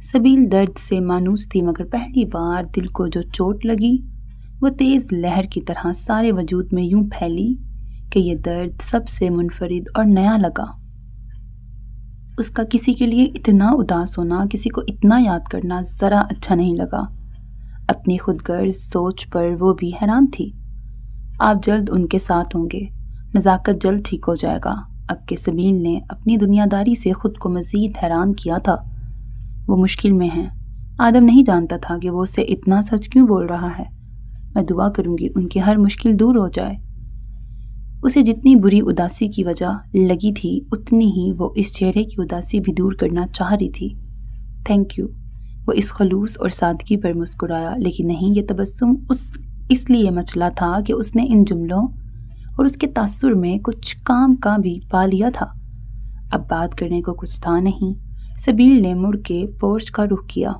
سبیل درد سے مانوس تھی، مگر پہلی بار دل کو جو چوٹ لگی وہ تیز لہر کی طرح سارے وجود میں یوں پھیلی کہ یہ درد سب سے منفرد اور نیا لگا۔ اس کا کسی کے لیے اتنا اداس ہونا، کسی کو اتنا یاد کرنا ذرا اچھا نہیں لگا۔ اپنی خود غرض سوچ پر وہ بھی حیران تھی۔ آپ جلد ان کے ساتھ ہوں گے، نزاکت جلد ٹھیک ہو جائے گا۔ اب کے سبیل نے اپنی دنیا داری سے خود کو مزید حیران کیا تھا۔ وہ مشکل میں ہیں۔ آدم نہیں جانتا تھا کہ وہ اسے اتنا سچ کیوں بول رہا ہے۔ میں دعا کروں گی ان کی ہر مشکل دور ہو جائے۔ اسے جتنی بری اداسی کی وجہ لگی تھی اتنی ہی وہ اس چہرے کی اداسی بھی دور کرنا چاہ رہی تھی۔ Thank you. وہ اس خلوص اور سادگی پر مسکرایا، لیکن نہیں، یہ تبسم اس لیے مچلا تھا کہ اس نے ان جملوں اور اس کے تاثر میں کچھ کام کا بھی پا لیا تھا۔ اب بات کرنے کو کچھ تھا نہیں۔ سبیل نے مڑ کے پورچ کا رخ کیا۔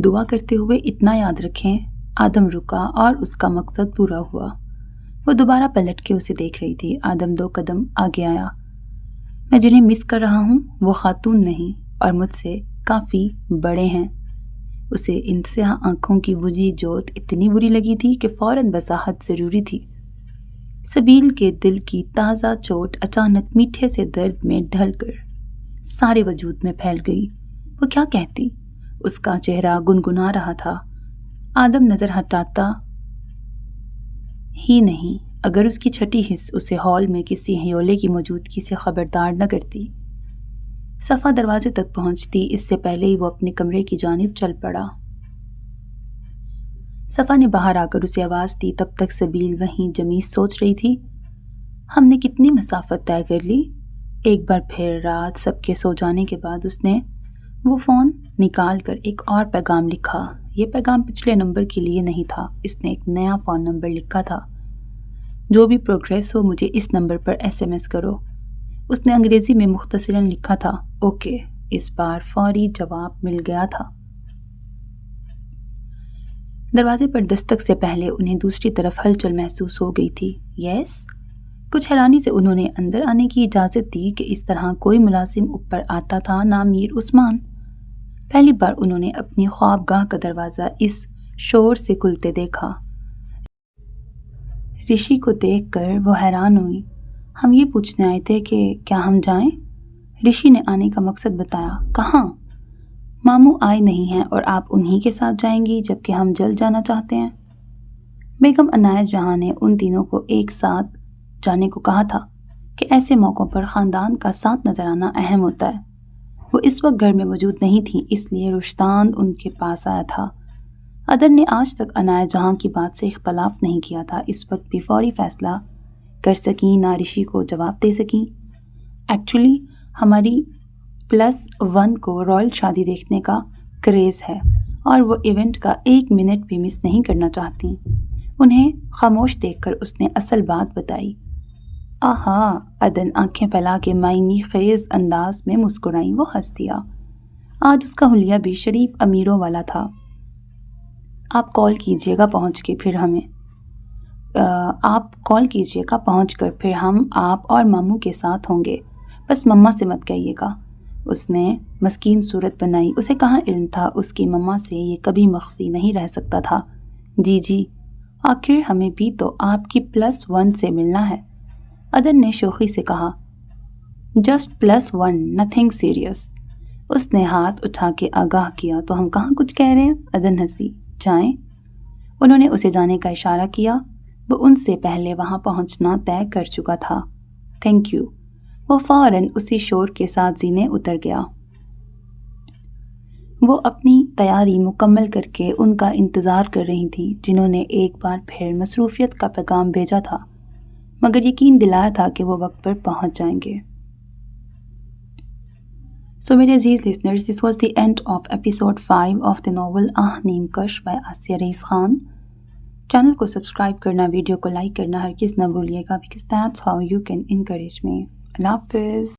دعا کرتے ہوئے اتنا یاد رکھیں۔ آدم رکا اور اس کا مقصد پورا ہوا۔ وہ دوبارہ پلٹ کے اسے دیکھ رہی تھی۔ آدم 2 قدم آگے آیا۔ میں جنہیں مس کر رہا ہوں وہ خاتون نہیں اور مجھ سے کافی بڑے ہیں۔ اسے انتہا آنکھوں کی بجھی جوت اتنی بری لگی تھی کہ فوراً وضاحت ضروری تھی۔ سبیل کے دل کی تازہ چوٹ اچانک میٹھے سے درد میں ڈھل کر سارے وجود میں پھیل گئی۔ وہ کیا کہتی؟ اس کا چہرہ گنگنا رہا تھا۔ آدم نظر ہٹاتا ہی نہیں اگر اس کی چھٹی حس اسے ہال میں کسی ہیولے کی موجودگی سے خبردار نہ کرتی۔ صفا دروازے تک پہنچتی اس سے پہلے ہی وہ اپنے کمرے کی جانب چل پڑا۔ صفا نے باہر آ کر اسے آواز دی۔ تب تک سبیل وہیں جمی سوچ رہی تھی، ہم نے کتنی مسافت طے کر لی۔ ایک بار پھر رات سب کے سو جانے کے بعد اس نے وہ فون نکال کر ایک اور پیغام لکھا۔ یہ پیغام پچھلے نمبر کے لیے نہیں تھا۔ اس نے ایک نیا فون نمبر لکھا تھا۔ جو بھی پروگریس ہو مجھے اس نمبر پر SMS کرو۔ اس نے انگریزی میں مختصراً لکھا تھا، اوکے۔ اس بار فوری جواب مل گیا تھا۔ دروازے پر دستک سے پہلے انہیں دوسری طرف ہلچل محسوس ہو گئی تھی۔ یس؟ کچھ حیرانی سے انہوں نے اندر آنے کی اجازت دی کہ اس طرح کوئی ملازم اوپر آتا تھا نہ میر عثمان۔ پہلی بار انہوں نے اپنی خوابگاہ کا دروازہ اس شور سے کھلتے دیکھا۔ رشی کو دیکھ کر وہ حیران ہوئی۔ ہم یہ پوچھنے آئے تھے کہ کیا ہم جائیں؟ رشی نے آنے کا مقصد بتایا۔ کہاں؟ ماموں آئے نہیں ہیں اور آپ انہی کے ساتھ جائیں گی جبکہ ہم جلد جانا چاہتے ہیں۔ بیگم عنایت جہاں نے ان تینوں کو ایک ساتھ جانے کو کہا تھا کہ ایسے موقعوں پر خاندان کا ساتھ نظر آنا اہم ہوتا ہے۔ وہ اس وقت گھر میں موجود نہیں تھیں، اس لیے رشتاند ان کے پاس آیا تھا۔ ادر نے آج تک عنایت جہاں کی بات سے اختلاف نہیں کیا تھا۔ اس وقت بھی فوری فیصلہ کر سکیں نہ رشی کو جواب دے سکیں۔ ایکچولی ہماری +1 کو رائل شادی دیکھنے کا کریز ہے اور وہ ایونٹ کا 1 منٹ بھی مس نہیں کرنا چاہتی۔ انہیں خاموش دیکھ کر اس نے اصل بات بتائی۔ آہا! عدن آنکھیں پھیلا کے معنی خیز انداز میں مسکرائیں۔ وہ ہنس دیا۔ آج اس کا حلیہ بھی شریف امیروں والا تھا۔ آپ کال کیجئے گا پہنچ کر پھر ہم آپ اور ماموں کے ساتھ ہوں گے۔ بس مما سے مت کہیے گا۔ اس نے مسکین صورت بنائی۔ اسے کہاں علم تھا اس کی مما سے یہ کبھی مخفی نہیں رہ سکتا تھا۔ جی آخر ہمیں بھی تو آپ کی +1 سے ملنا ہے، عدن نے شوخی سے کہا۔ Just +1، nothing serious. اس نے ہاتھ اٹھا کے آگاہ کیا۔ تو ہم کہاں کچھ کہہ رہے ہیں؟ عدن ہنسی۔ جائیں؟ انہوں نے اسے جانے کا اشارہ کیا۔ وہ ان سے پہلے وہاں پہنچنا طے کر چکا تھا۔ Thank you. وہ فوراً اسی شور کے ساتھ زینے اتر گیا۔ وہ اپنی تیاری مکمل کر کے ان کا انتظار کر رہی تھیں جنہوں نے ایک بار پھر مصروفیت کا پیغام بھیجا تھا مگر یقین دلایا تھا کہ وہ وقت پر پہنچ جائیں گے۔ So میرے عزیز listeners, this was the end of episode 5 of the novel ah Neem Kash by Asia Raees Khan. Channel کو سبسکرائب کرنا، ویڈیو کو لائک کرنا ہرگز نہ بھولیے گا because that's how you can encourage me۔ اللہ حافظ۔